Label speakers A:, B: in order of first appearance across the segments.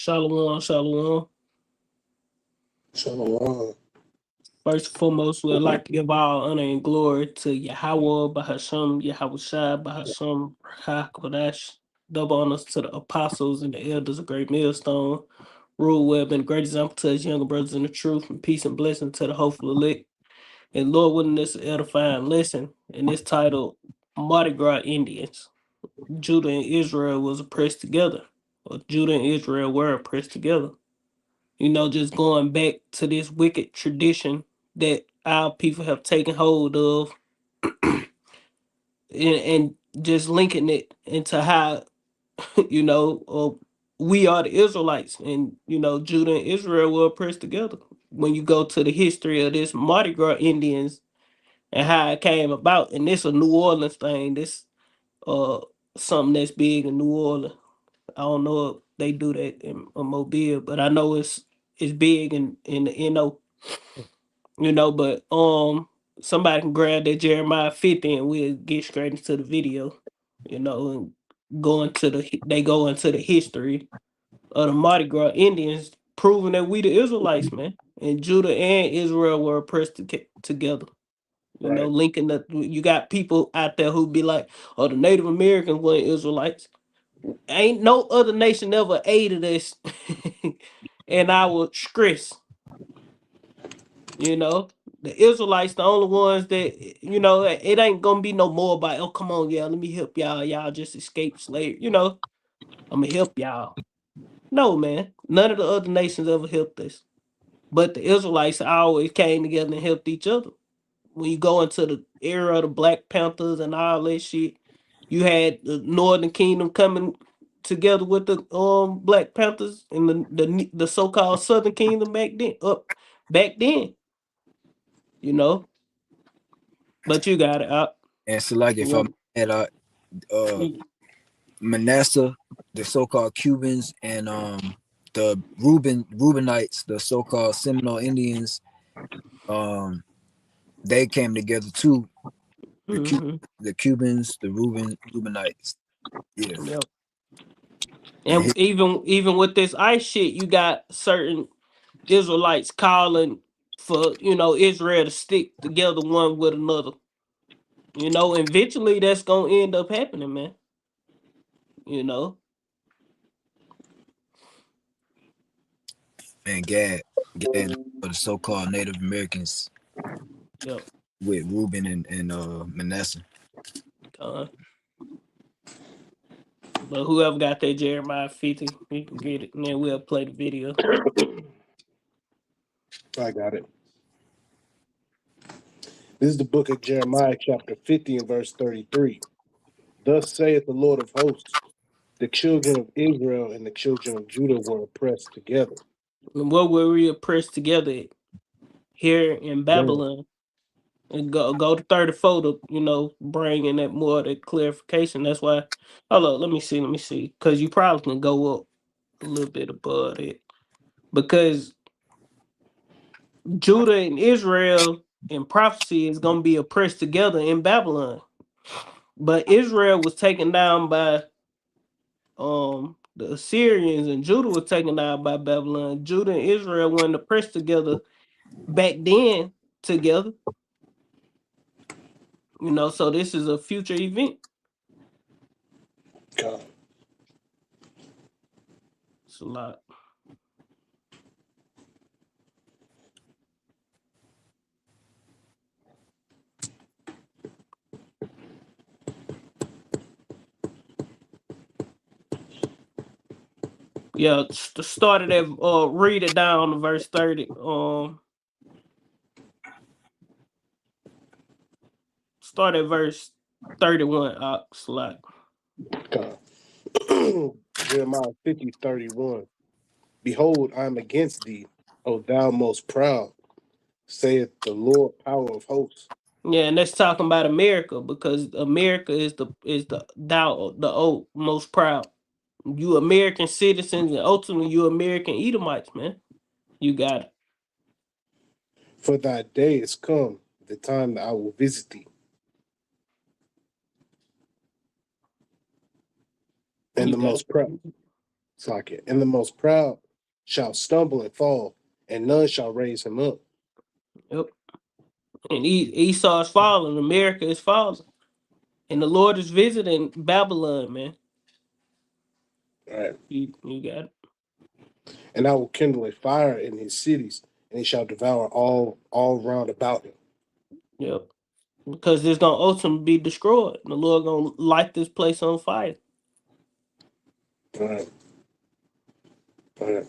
A: Shalom, shalom.
B: Shalom.
A: First and foremost, we'd like to give all honor and glory to Yahweh, Bahasham, Yahweh Shai, Bahasham, HaKodash. Double honors to the apostles and the elders of Great Millstone. Rule Web and great example to his younger brothers in the truth, and peace and blessing to the hopeful elect. And Lord willing, this edifying lesson, and it's titled Mardi Gras Indians. Judah and Israel was oppressed together, or Judah and Israel were oppressed together. Just going back to this wicked tradition that our people have taken hold of, and just linking it into how, you know, uh, we are the Israelites, and Judah and Israel were oppressed together. When you go to the history of this Mardi Gras Indians and how it came about, and this a New Orleans thing, this uh something that's big in New Orleans. I don't know if they do that in Mobile, but I know it's big in the NO. But somebody can grab that Jeremiah 50 and we'll get straight into the video, and they go into the history of the Mardi Gras Indians, proving that we the Israelites, man. And Judah and Israel were oppressed together.
B: Right.
A: Linking the you got people out there who be like, oh, the Native Americans weren't Israelites. Ain't no other nation ever aided us in our stress. The Israelites, the only ones that, it ain't gonna be no more about, oh, come on, yeah, let me help y'all. Y'all just escaped slavery. I'm gonna help y'all. No, man. None of the other nations ever helped us. But the Israelites always came together and helped each other. When you go into the era of the Black Panthers and all that shit, you had the Northern Kingdom coming together with the Black Panthers and the so-called Southern Kingdom back then, you know. But you got it out.
C: And so, like, if
A: Yeah.
C: I'm at Manasseh, the so-called Cubans, and the Reubenites, the so-called Seminole Indians, they came together too. The Cubans, the Reubenites. Yeah.
A: Yep.
C: And
A: And even with this ice shit, you got certain Israelites calling for, Israel to stick together one with another. Eventually that's gonna end up happening, man. You know.
C: and Gad for the so-called Native Americans
A: Yep.
C: with Reuben and Manasseh.
A: But whoever got that Jeremiah 50, you can get it, and then we'll play the video.
B: I got it. This is the book of Jeremiah, chapter 50 and verse 33. Thus saith the Lord of hosts, the children of Israel and the children of Judah were oppressed together.
A: And what were we oppressed together here in Babylon? And go to 34 to, bring in that more of that clarification. That's why, hold on, let me see. Because you probably can go up a little bit above it. Because Judah and Israel in prophecy is going to be oppressed together in Babylon. But Israel was taken down by the Assyrians, and Judah was taken down by Babylon. Judah and Israel weren't oppressed together back then together. So this is a future event.
B: God.
A: It's a lot. Yeah, started at read it down to verse 30. Start at verse 31. Slide.
B: God. Jeremiah 50:31. Behold, I am against thee, O thou most proud, saith the Lord power of hosts.
A: Yeah, and that's talking about America, because America is the old most proud. You American citizens, and ultimately you American Edomites, man. You got it.
B: For thy day is come, the time that I will visit thee. And
A: You
B: the
A: got
B: most proud. Socket. And the most proud shall stumble and fall, and none shall raise him up.
A: Yep. And Esau is falling, America is falling. And the Lord is visiting Babylon, man.
B: All right.
A: You got it.
B: And I will kindle a fire in his cities, and he shall devour all round about him.
A: Yep. Because it's gonna ultimately be destroyed. The Lord gonna light this place on fire.
B: All right. All right.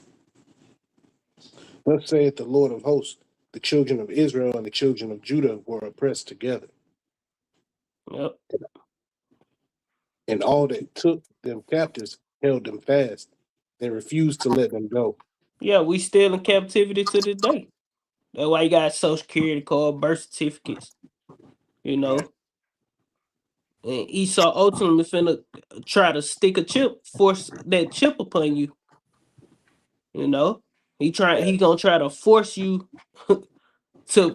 B: Thus saith the Lord of hosts, the children of Israel and the children of Judah were oppressed together,
A: Yep.
B: and all that took them captives held them fast. They refused to let them go.
A: Yeah, we still in captivity to this day. That's why you got social security card, birth certificates, you
B: All right.
A: know. And Esau ultimately finna try to stick a chip, force that chip upon you, you know. He gonna try to force you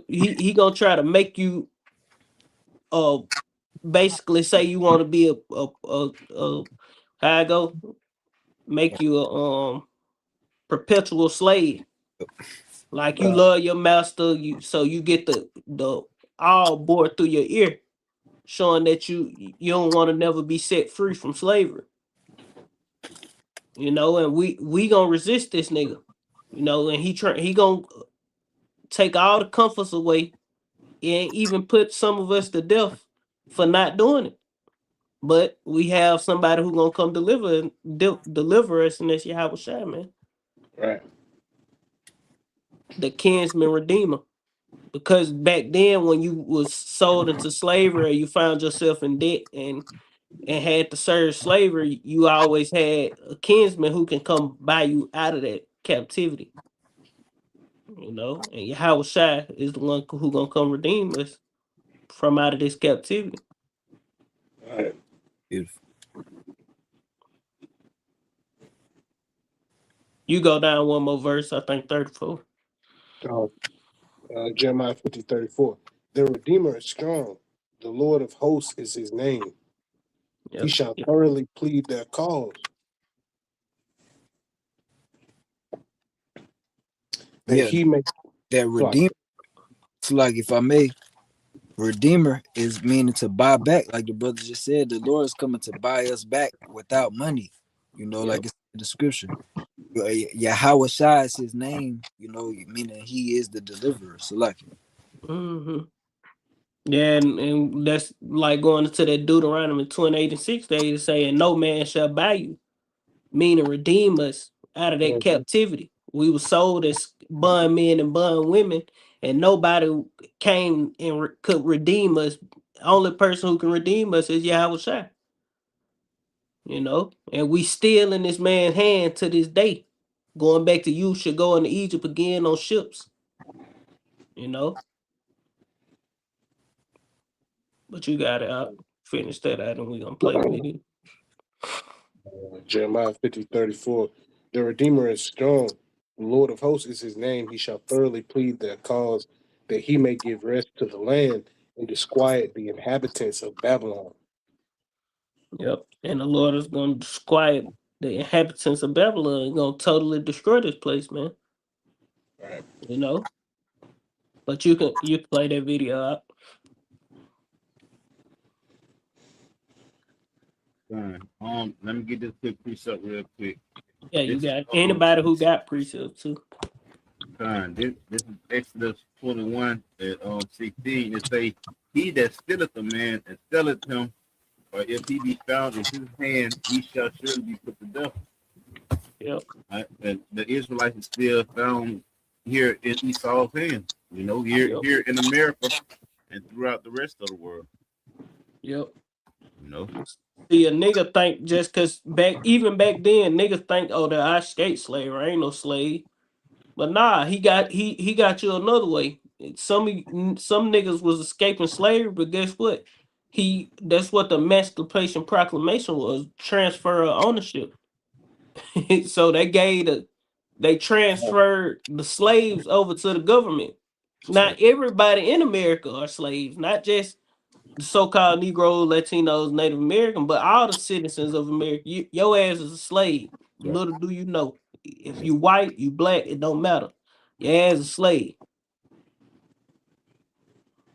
A: he gonna try to make you uh basically say you want to be a how I go make you a perpetual slave. Like you
B: Uh,
A: love your master, so you get the all bored through your ear, showing that you don't want to never be set free from slavery. You know, and we gonna resist this nigga. You know, and he gonna take all the comforts away and even put some of us to death for not doing it. But we have somebody who gonna come deliver us, and that's Yahweh Shai, man,
B: right.
A: the kinsman redeemer. Because back then, when you was sold into slavery, or you found yourself in debt and had to serve slavery, you always had a kinsman who can come buy you out of that captivity. You know, and Yahweh Shai is the one who gonna come redeem us from out of this captivity.
B: All right.
C: Beautiful.
A: You go down one more verse, I think 34.
B: Uh, Jeremiah 50:34. The Redeemer is strong. The Lord of hosts is his name. He
A: Yep.
B: shall
A: Yep.
B: thoroughly plead their cause, that
C: Yeah,
B: he may.
C: that
B: Like,
C: redeemer. So like, if I may, redeemer is meaning to buy back. Like the brother just said, the Lord is coming to buy us back without money. You know,
A: Yep.
C: like it's in the scripture. Yahweh Shai is his name. You know, meaning he is the deliverer. So like,
A: Hmm. Yeah, and that's like going into that Deuteronomy 28:6 day to say, and no man shall buy you, meaning redeem us out of that
B: mhm,
A: captivity. We were sold as bond men and bond women, and nobody came and could redeem us. Only person who can redeem us is Yahweh Shai, you know, and we still in this man's hand to this day. Going back to you should go into Egypt again on ships, you know, but you got it out. Finish that out, and we're gonna play the video.
B: Jeremiah 50:34. The Redeemer is strong. The Lord of hosts is his name. He shall thoroughly plead their cause, that he may give rest to the land and disquiet the inhabitants of Babylon.
A: Yep. And the Lord is going to disquiet the inhabitants of Babylon. He's going to totally destroy this place, man.
B: All right.
A: You know? But you can play that video out.
D: Let me get this quick precept real quick.
A: Yeah, you
D: This
A: got anybody who got precepts too.
D: this is Exodus 21 at 16. It say, "He that stealeth a man and selleth him, or if he be found in his hand, he shall surely be put to death."
A: Yep.
D: Right? And the Israelites is still found here in Esau's hands. You know, here
A: Yep.
D: here in America and throughout the rest of the world.
A: Yep.
D: You know,
A: See, a nigga think just cause even back then, niggas think, oh, that I skate slave, I ain't no slave. But nah, he got you another way. Some niggas was escaping slavery, but guess what? That's what the Emancipation Proclamation was, transfer of ownership. So they transferred the slaves over to the government. Not everybody in America are slaves, not just the so-called Negroes, Latinos, Native American, but all the citizens of America. Your ass is a slave.
C: Right.
A: Little do you know, if you white, you black, it don't matter. Your ass a slave.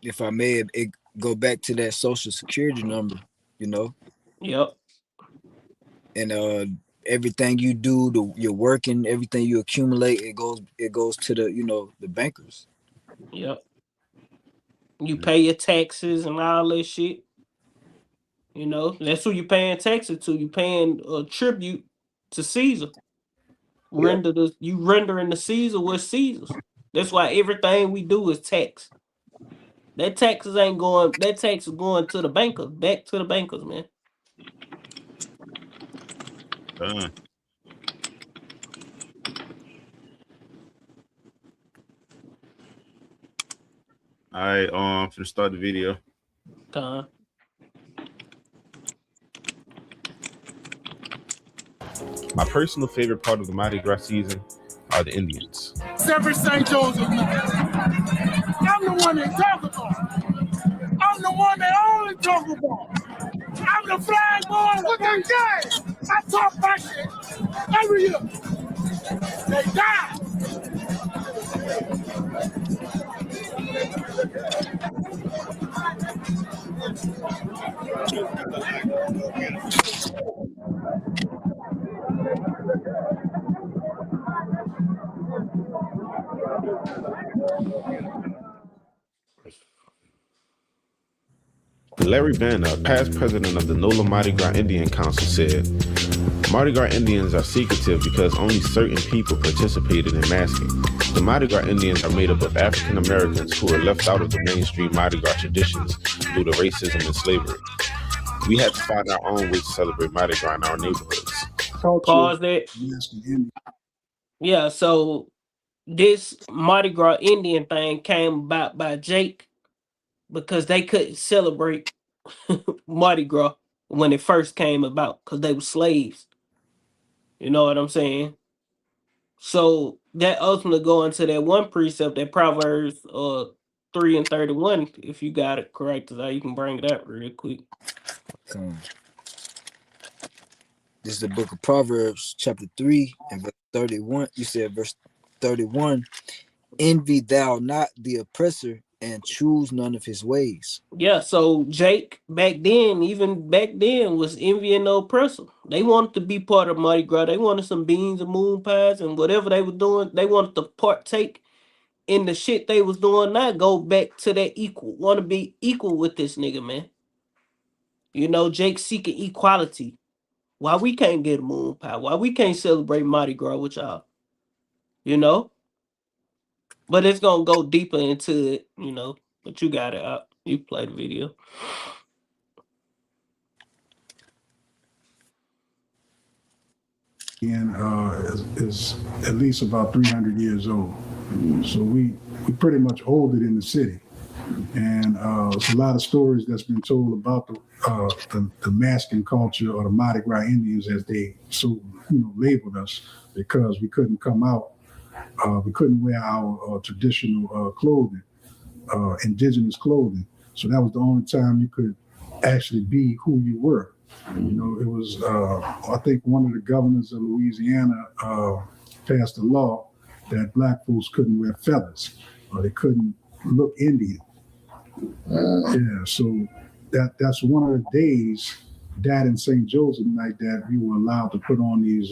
C: If I may, it go back to that social security number, you know,
A: Yep,
C: and everything you do, your working, everything you accumulate, it goes to the the bankers.
A: yep. You pay your taxes and all that shit. That's who you paying taxes to. You paying a tribute to Caesar.
B: Yep.
A: You rendering the Caesar what Caesar's. That's why everything we do is tax. That tax is going to the bankers, back to the bankers, man.
D: Done. All right, finna start the video.
A: Con.
D: My personal favorite part of the Mardi Gras season are the Indians.
E: Every St. Joseph. I'm the one they talk about. I'm the one they only talk about. I'm the flag boy with the gang. I talk my shit every year. They die.
D: Larry Banner, past president of the NOLA Mardi Gras Indian Council, said, Mardi Gras Indians are secretive because only certain people participated in masking. The Mardi Gras Indians are made up of African Americans who are left out of the mainstream Mardi Gras traditions due to racism and slavery. We had to find our own way to celebrate Mardi Gras in our neighborhoods.
B: Culture.
A: Pause that. Yeah, so this Mardi Gras Indian thing came about by Jake because they couldn't celebrate Mardi Gras when it first came about because they were slaves. You know what I'm saying? So that ultimately go into that one precept, that Proverbs 3:31. If you got it correct, you can bring it up real quick.
C: This is the book of Proverbs, chapter 3, and verse 31. You said verse 31. Envy thou not the oppressor, and choose none of his ways.
A: Yeah, so Jake even back then, was envying the oppressor. They wanted to be part of Mardi Gras. They wanted some beans and moon pies and whatever they were doing. They wanted to partake in the shit they was doing, not go back to that equal. Want to be equal with this nigga, man. Jake seeking equality. Why we can't get a moon pie? Why we can't celebrate Mardi Gras with y'all? You know? But it's gonna go deeper into it. But you got it up. You play the video.
E: And is at least about 300 years old. So we pretty much hold it in the city. And there's a lot of stories that's been told about the masking culture, or the Mardi Gras Indians, as they labeled us, because we couldn't come out, we couldn't wear our traditional clothing, indigenous clothing. So that was the only time you could actually be who you were. It was, I think one of the governors of Louisiana passed a law that black folks couldn't wear feathers, or they couldn't look Indian. Yeah, so that's one of the days, that in St. Joseph night, that we were allowed to put on these,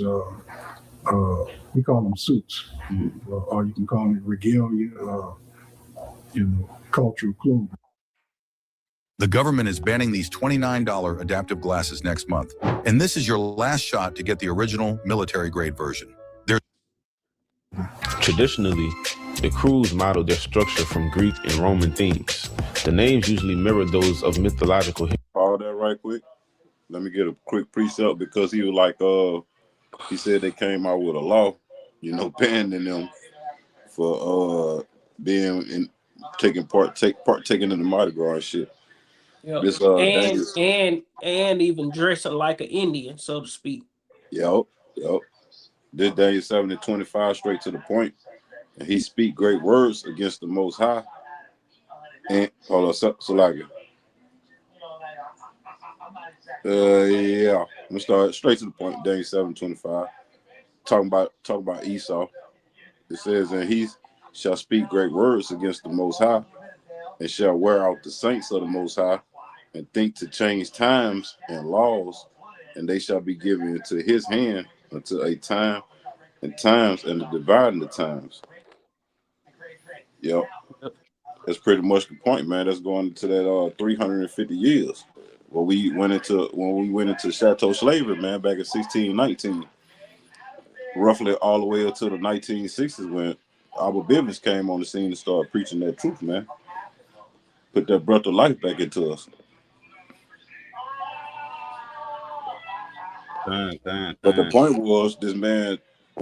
E: we call them suits, or you can call it regalia, cultural clothing.
F: The government is banning these $29 adaptive glasses next month, and this is your last shot to get the original military-grade version.
D: Traditionally, the crews modeled their structure from Greek and Roman themes. The names usually mirror those of mythological.
G: Pause that right quick. Let me get a quick precept, because he was like, he said they came out with a law, banning them for being in partaking in the Mardi Gras and shit.
A: Yep.
G: This
A: And even dressing like an Indian, so to speak.
G: Yep. This Daniel 7:25, straight to the point. And he speak great words against the Most High. And hold on, Salakia. Yeah. I'm gonna start straight to the point. Daniel 7:25. talking about Esau. It says, and he shall speak great words against the Most High, and shall wear out the saints of the Most High, and think to change times and laws, and they shall be given into his hand until a time and times and the dividing the times. Yep,
A: Yep.
G: that's pretty much the point, man. That's going into that 350 years. When we went into chattel slavery, man, back in 1619, roughly all the way up to the 1960s when our business came on the scene and started preaching that truth, man. Put that breath of life back into us. But the
D: Time.
G: point was, this man,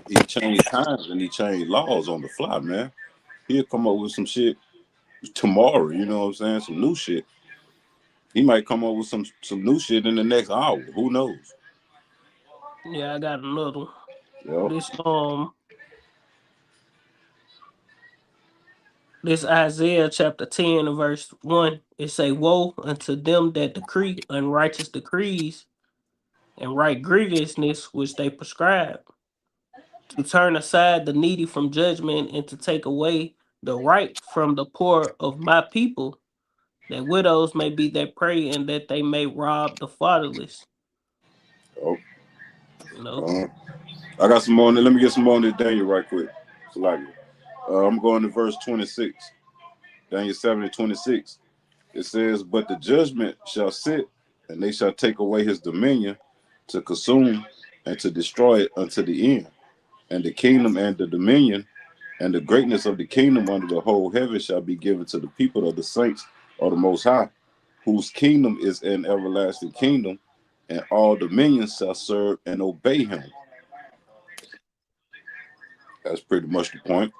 G: he changed times and he changed laws on the fly, man. He'll come up with some shit tomorrow, you know what I'm saying? Some new shit. He might come up with some new shit in the next hour. Who knows?
A: Yeah, I got another one.
G: Yep.
A: This this Isaiah chapter 10 and verse 1. It say, woe unto them that decree unrighteous decrees and right grievousness which they prescribe, to turn aside the needy from judgment and to take away the right from the poor of my people, that widows may be their prey and that they may rob the fatherless.
G: Oh,
A: You know?
G: uh, I got some more. Let me get some more on this Daniel right quick. So like, I'm going to verse 26. Daniel 7:26. It says, but the judgment shall sit, and they shall take away his dominion to consume and to destroy it unto the end. And the kingdom and the dominion and the greatness of the kingdom under the whole heaven shall be given to the people of the saints of the Most High, whose kingdom is an everlasting kingdom, and all dominions shall serve and obey him. That's pretty much the point.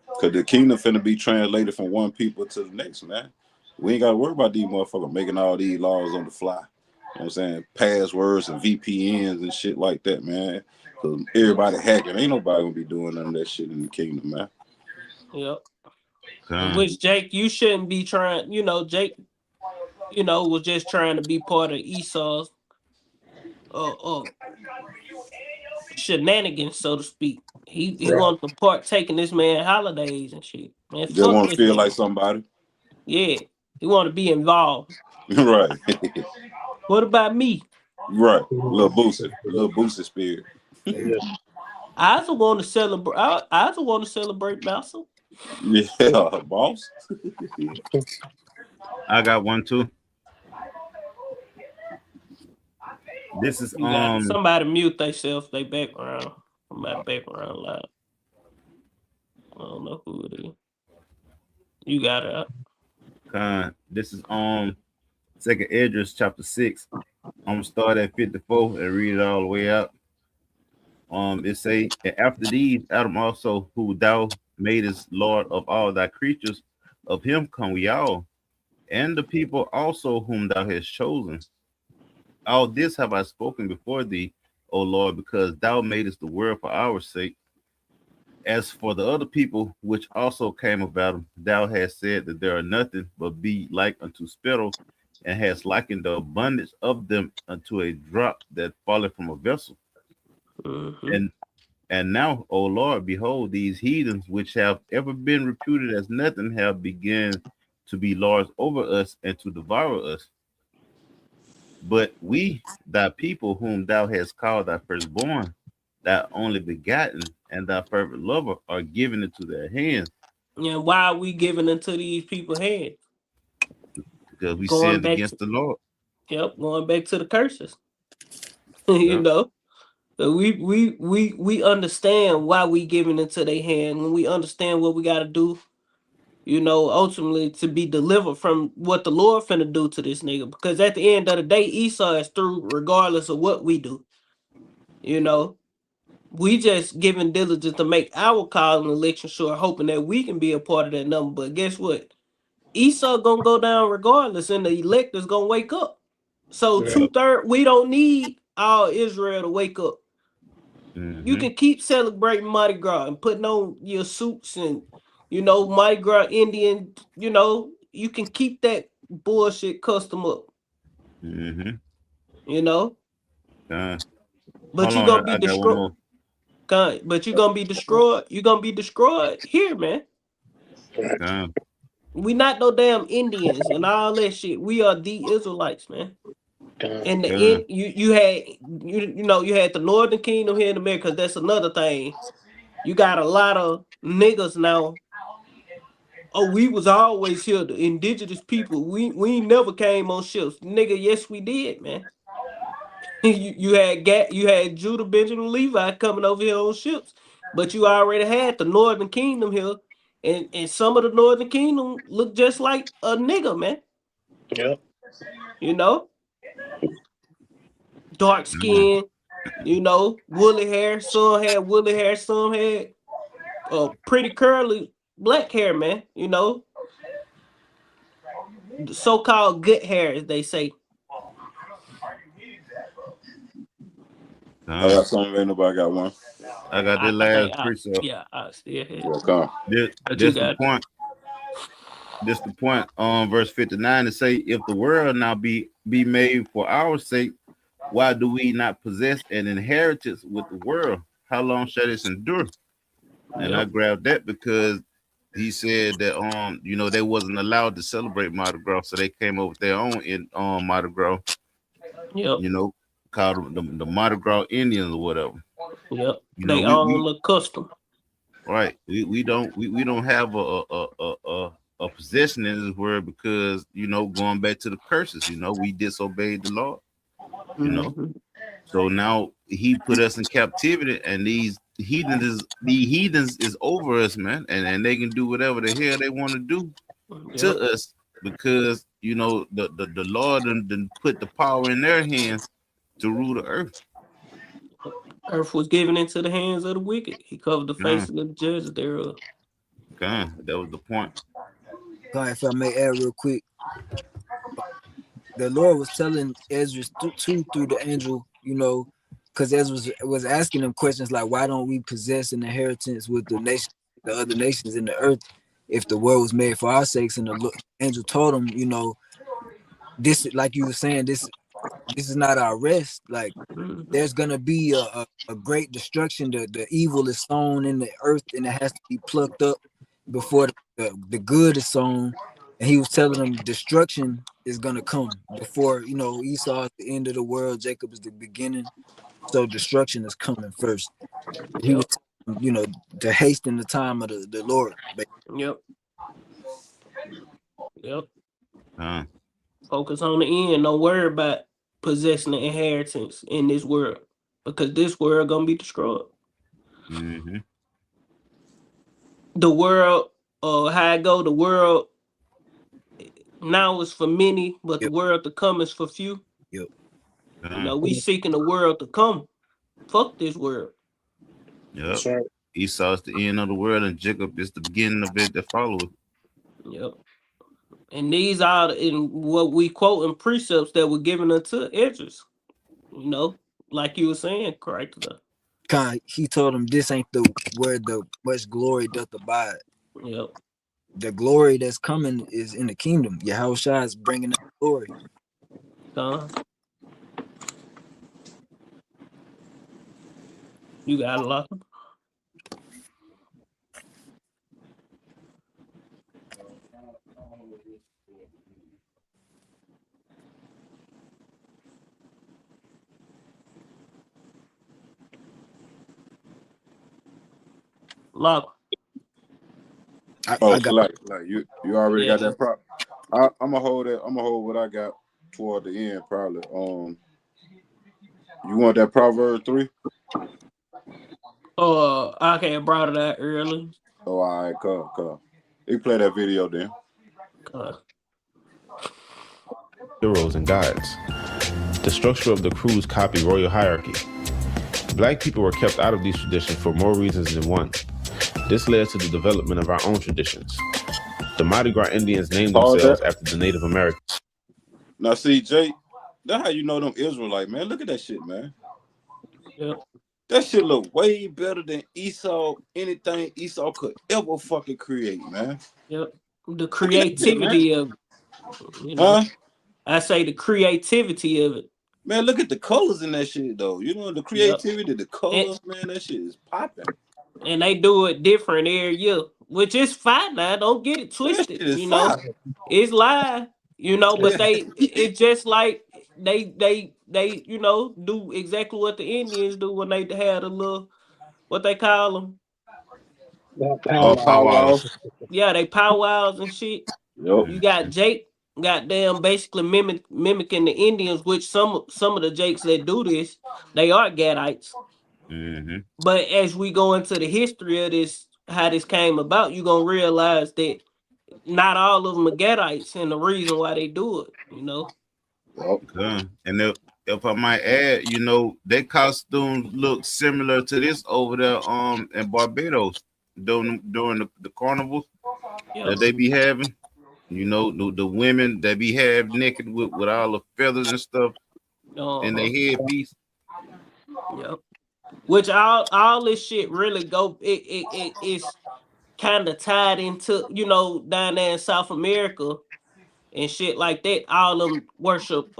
G: Because the kingdom finna be translated from one people to the next, man. We ain't got to worry about these motherfuckers making all these laws on the fly. You know what I'm saying? Passwords and VPNs and shit like that, man. Because everybody hacking. Ain't nobody going to be doing none of that shit in the kingdom, man.
A: Yep. In
D: Time.
A: which Jake, you shouldn't be trying, Jake, was just trying to be part of Esau's uh shenanigans, so to speak. He
B: Right.
A: wanted to partake in this man holidays and shit. Man,
G: Just
A: fuck
G: want to
A: this
G: feel like
A: nigga.
G: somebody.
A: Yeah. He want to be involved.
G: Right.
A: What about me?
G: Right.
B: Mhm.
G: Little boosted spirit.
B: Yeah.
A: I also want to celebrate. I also want to celebrate Massa.
G: Yeah, boss.
D: I got one too. This is
A: You got somebody mute themselves, they background. My background loud. I don't know who it is. You got it.
D: this is Second Esdras chapter 6. I'm gonna start at 54 and read it all the way out. It say, and after these, Adam also, who thou madest Lord of all thy creatures, of him come we all, and the people also whom thou hast chosen. All this have I spoken before thee, O Lord, because thou madest the world for our sake. As for the other people which also came about him, thou hast said that there are nothing but be like unto spittle, and hast likened the abundance of them unto a drop that falleth from a vessel.
A: Mm-hmm.
D: And now, O Lord, behold, these heathens which have ever been reputed as nothing have begun to be lords over us and to devour us. But we, thy people, whom thou hast called thy firstborn, thy only begotten, and thy fervent lover, are given into their hands,
A: And why are we giving into these people hands?
D: because we
A: Going
D: sinned
A: back to
D: against the Lord.
A: going back to the curses. you
D: Yep.
A: know. So we understand why we giving into their hand when we understand what we gotta do, ultimately to be delivered from what the Lord finna do to this nigga. Because at the end of the day, Esau is through regardless of what we do. You know, we just giving diligence to make our call and election sure, hoping that we can be a part of that number. But guess what? Esau gonna go down regardless, and the electors gonna wake up. So
B: Yeah.
D: Yep.
A: 2/3, we don't need all Israel to wake up. You
D: Mm-hmm.
A: can keep celebrating Mardi Gras and putting on your suits and Mardi Gras Indian. You can keep that bullshit custom up.
D: Mm-hmm.
A: You know,
D: Uh,
A: but
D: hold
A: you
D: on,
A: gonna
D: I
A: be
D: got one
A: destroyed.
D: more.
A: But you're gonna be destroyed. You're gonna be destroyed here, man.
B: Right.
D: Con,
A: We not no damn Indians and all that shit. We are the Israelites, man.
B: Done.
A: And the
D: con,
A: you had the Northern Kingdom here in America. That's another thing. You got a lot of niggas now. Oh, we was always here, the indigenous people. We never came on ships, nigga. Yes, we did, man. You had Judah, Benjamin, Levi coming over here on ships, but you already had the Northern Kingdom here, and some of the Northern Kingdom look just like a nigga, man.
B: Yep.
A: You know, dark
D: con,
A: skin. You know, woolly hair. Some had woolly hair. Some had pretty curly black hair, man. You know, the so-called good hair, as they say.
G: I
D: con.
G: got something. Ain't nobody got one.
D: I got
A: I,
D: that
A: I
D: last
A: think I
D: precept.
A: yeah, I still had,
G: Yeah, come.
A: but you
D: This the
A: got
D: point. This the point. Verse 59 to say, if the world now be made for our sake, why do we not possess an inheritance with the world? How long shall this endure? And I
A: yep,
D: grabbed that because he said that they wasn't allowed to celebrate Mardi Gras, so they came up with their own in Mardi Gras,
A: yep,
D: you know, called the Mardi Gras Indians or whatever.
A: yep.
D: You know,
A: They
D: we
A: own the custom.
D: right. We don't have a possession in this world because going back to the curses, we disobeyed the Lord, you know.
A: Hmm.
D: So now he put us in captivity, and the heathens is over us, man, and they can do whatever the hell they want to do
A: Yep.
D: to us because the Lord done put the power in their hands to rule the earth.
A: Earth was given into the hands of the wicked. He covered the
D: God,
A: faces of the judges thereof.
D: God, that was the point.
C: God, if I may add real quick, the Lord was telling Ezra too through the angel, because Ezra was asking them questions like, why don't we possess an inheritance with the other nations in the earth, if the world was made for our sakes? And the angel told him, this, like you were saying, this is not our rest. Like,
A: Hmm.
C: there's gonna be a great destruction. The evil is sown in the earth, and it has to be plucked up before the good is sown. And he was telling them destruction is gonna come before, Esau is the end of the world, Jacob is the beginning. So destruction is coming first. He was
A: Yep.
C: telling them, to hasten the time of the Lord.
A: Yep. Yep.
D: God.
A: Focus on the end. Don't worry about possessing the inheritance in this world, because this world gonna be destroyed.
D: Mm-hmm.
A: The world, how I go, the world now is for many, but the
C: Yep,
A: world to come is for few.
C: yep.
A: You
D: God.
A: know, we seeking the world to come. Fuck this world.
D: Yep.
B: That's right.
D: Esau is the end of the world, and Jacob is the beginning of it that follows.
A: Yep. And these are in what we quote in precepts that were given unto Edges. You know, like you were saying, correct.
C: He told them this ain't the where the much glory doth abide.
A: Yep.
C: The glory that's coming is in the kingdom. Yahushua is bringing that glory.
A: Uh, you got a lot. Lock.
G: Oh,
C: I
G: so
C: got
G: like you already got
A: Yeah.
G: that prop. I'm gonna hold that. I'm gonna hold what I got toward the end probably. You want that Proverb 3?
A: I can't brought it out early.
G: Oh, all right, come. You play that video then.
A: Uh,
H: Heroes and gods. The structure of the crews copy royal hierarchy. Black people were kept out of these traditions for more reasons than one. This led to the development of our own traditions. The Mardi Gras Indians named
G: Pause
H: themselves
G: that.
H: after the Native Americans.
G: Now see, Jay, that's how you know them Israelite, man. Look at that shit, man.
A: yep.
G: That shit look way better than anything Esau could ever fucking create, man.
A: Yep. The
G: Look at that shit, man.
A: creativity of, you know,
G: Huh?
A: I say the creativity of it.
G: Man, look at the colors in that shit though. You know the
A: Yep.
G: creativity, the
A: And,
G: colors, man. That shit is popping.
A: and they do it different every year, which is fine now. Don't get it
G: Man, that
A: twisted.
G: shit is
A: You know,
G: fire.
A: it's live. You know, but
G: Yeah.
A: it's just like they do exactly what the Indians do when they had a little what they call them.
B: Powwows.
H: Powwows.
A: Yeah, they powwows and shit.
G: Yep.
A: You got Jake, goddamn, basically mimicking the Indians, which some of the Jakes that do this, they are Gadites.
H: Mm-hmm.
A: But as we go into the history of this, how this came about, you're gonna realize that not all of them are Gadites, and the reason why they do it,
G: Yep.
D: And if I might add, their costumes look similar to this over there in Barbados during the carnivals
A: yeah,
D: that they be having. The women that be half naked with all the feathers and stuff in their
A: uh-huh,
D: headpiece.
A: yeah. Which all this shit really go it's kind of tied into down there in South America and shit like that. All them worship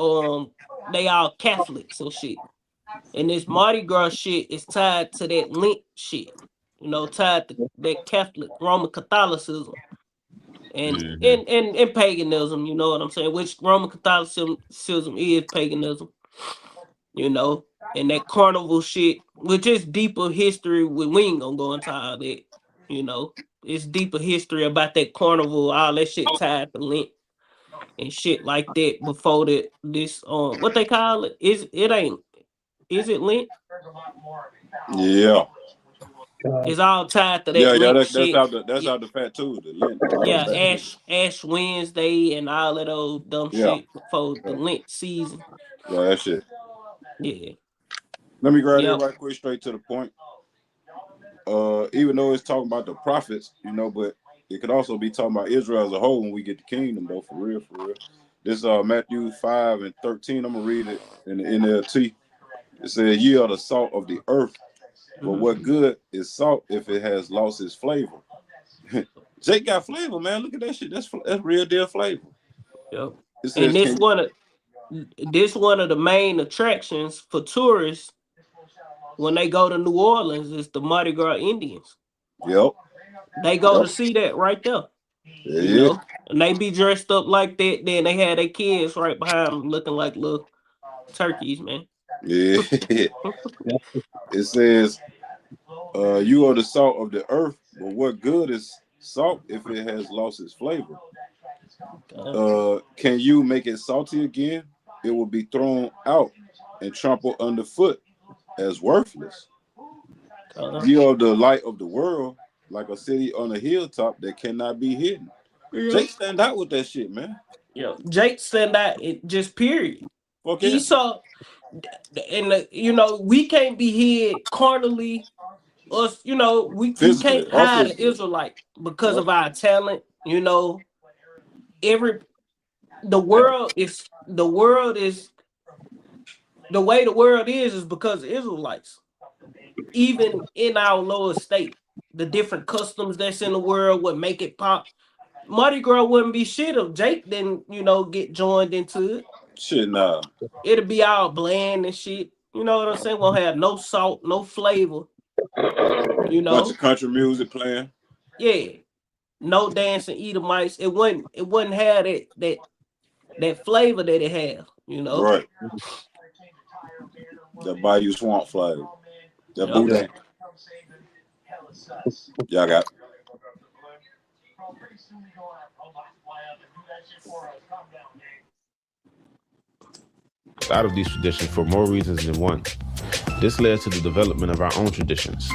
A: they all Catholics and shit. And this Mardi Gras shit is tied to that Lent shit. Tied to that Catholic Roman Catholicism and
D: Mm-hmm.
A: and paganism, you know what I'm saying? Which Roman Catholicism is paganism, you know, and that carnival shit, which is deeper history. We ain't gonna go into all that, you know. It's deeper history about that carnival, all that shit tied to Lent and shit like that before this what they call it? Is it Lent?
G: Yeah.
A: It's all tied to that
G: Yeah, yeah,
A: Lent
G: that's
A: shit.
G: out
A: Yeah,
G: the fat too, the lint and all
A: yeah,
G: the fat shit.
A: Ash Wednesday and all of those dumb
G: Yeah,
A: shit before the
G: yeah,
A: Lent season.
G: yeah, that shit.
A: Yeah.
G: Let me grab it
A: Yep.
G: right quick, straight to the point. Even though it's talking about the prophets, but it could also be talking about Israel as a whole when we get the kingdom, though, for real, for real. This Matthew 5:13. I'm gonna read it in the NLT. It says, "Ye are the salt of the earth, but
A: Mhm.
G: what good is salt if it has lost its flavor?" Jake got flavor, man. Look at that shit. That's real deal flavor.
A: Yep.
G: It
A: And
G: says, "Can
A: this one of the main attractions for tourists when they go to New Orleans is the Mardi Gras Indians.
G: yep,
A: They go
G: yep,
A: to see that right there,
G: yeah,
A: and they be dressed up like that. Then they had their kids right behind them looking like little turkeys, man.
G: yeah, yeah." It says, "You are the salt of the earth, but what good is salt if it has lost its flavor?
A: Uh,
G: Can you make it salty again? It will be thrown out and trampled underfoot as worthless.
A: uh,
G: You are the light of the world, like a city on a hilltop that cannot be hidden."
A: yeah.
G: Jake stand out with that shit, man.
A: Yeah. Jake said that it just period.
G: Fuck yeah.
A: Esau and we can't be hid carnally. Us, you
G: Physically
A: can't
G: or
A: hide an
G: physically.
A: Israelite because
G: Yep.
A: of our talent. Every the world is the way the world is because of Israelites. Even in our lower state, the different customs that's in the world would make it pop. Mardi Gras wouldn't be shit if Jake didn't, get joined into it.
G: Shit, nah.
A: It'll be all bland and shit. You know what I'm saying? Won't have no salt, no flavor. You
G: Bunch of
A: know,
G: country music playing.
A: yeah, no dancing Edomites. It wouldn't have that flavor that it has.
G: Right. That Bayou Swamp flavor. That
A: Yep.
B: Yeah.
G: boudin. Y'all got.
H: Out of these traditions for more reasons than one. This led to the development of our own traditions.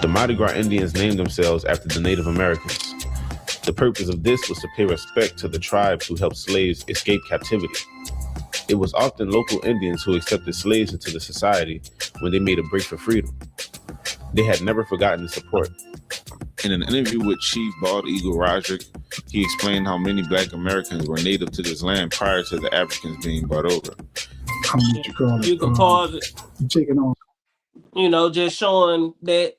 H: The Mardi Gras Indians named themselves after the Native Americans. The purpose of this was to pay respect to the tribes who helped slaves escape captivity. It was often local Indians who accepted slaves into the society when they made a break for freedom. They had never forgotten the support.
I: In an interview with Chief Bald Eagle Roderick, he explained how many Black Americans were native to this land prior to the Africans being brought over.
E: What you call it?
A: You can pause it.
E: You taking on?
A: Just showing that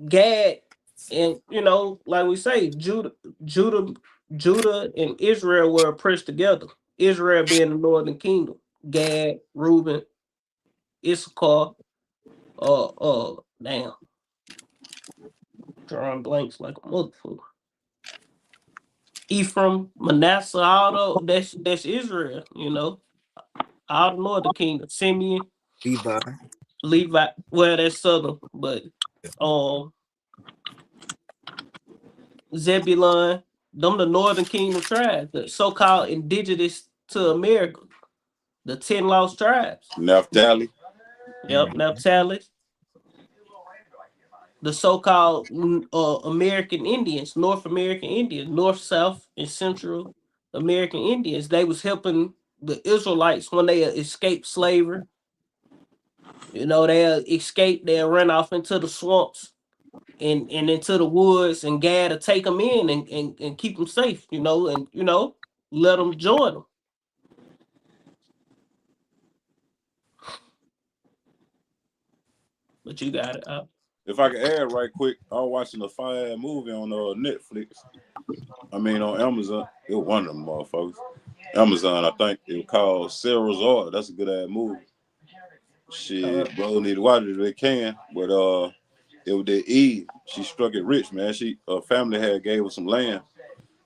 A: Gad and like we say, Judah, and Israel were oppressed together. Israel being the northern kingdom. Gad, Reuben, Issachar, damn, drawing blanks like a motherfucker. Ephraim, Manasseh, all that's Israel, all the northern kingdom. Simeon,
C: Levi.
A: Levi, well that's southern, but um Zebulun, them the northern kingdom tribes, the so-called indigenous to America, the 10 lost tribes.
G: Naphtali.
A: Yep, Naphtali, the so-called American Indians, North American Indians, North, South, and Central American Indians. They was helping the Israelites when they escaped slavery. They'll escape, they'll run off into the swamps and into the woods, and Gad to take them in and keep them safe, and let them join them. But you got it.
G: If I could add right quick, I was watching a fire movie on Netflix. I mean on Amazon. It was one of them motherfuckers. Amazon, I think. It was called Sarah's Order. That's a good ass movie. Shit, bro, need to watch it if they can. But it was that Eve. She struck it rich, man. Her family had gave her some land.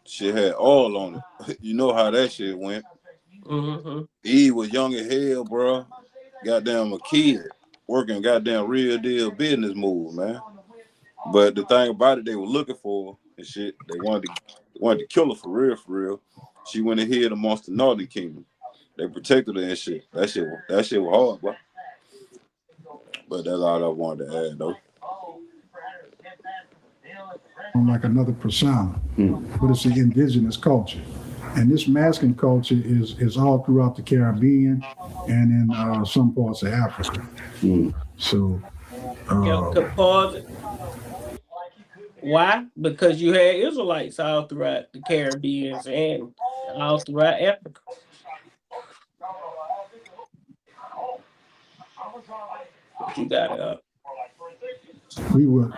G: She had oil on it. You know how that shit went.
A: Mm-hmm.
G: Eve was young as hell, bro. Goddamn a kid working goddamn real deal business move, man. But the thing about it, they were looking for her and shit. They wanted to kill her for real, for real. She went and hid amongst the Northern Kingdom. They protected her and shit. That shit was hard, bro. But that's all I wanted to add, though.
E: Like another persona, but it's the indigenous culture. And this masking culture is all throughout the Caribbean and in some parts of Africa. So,
A: Pause it. Why? Because you had Israelites all throughout the Caribbean and all throughout Africa. You got it up.
E: We've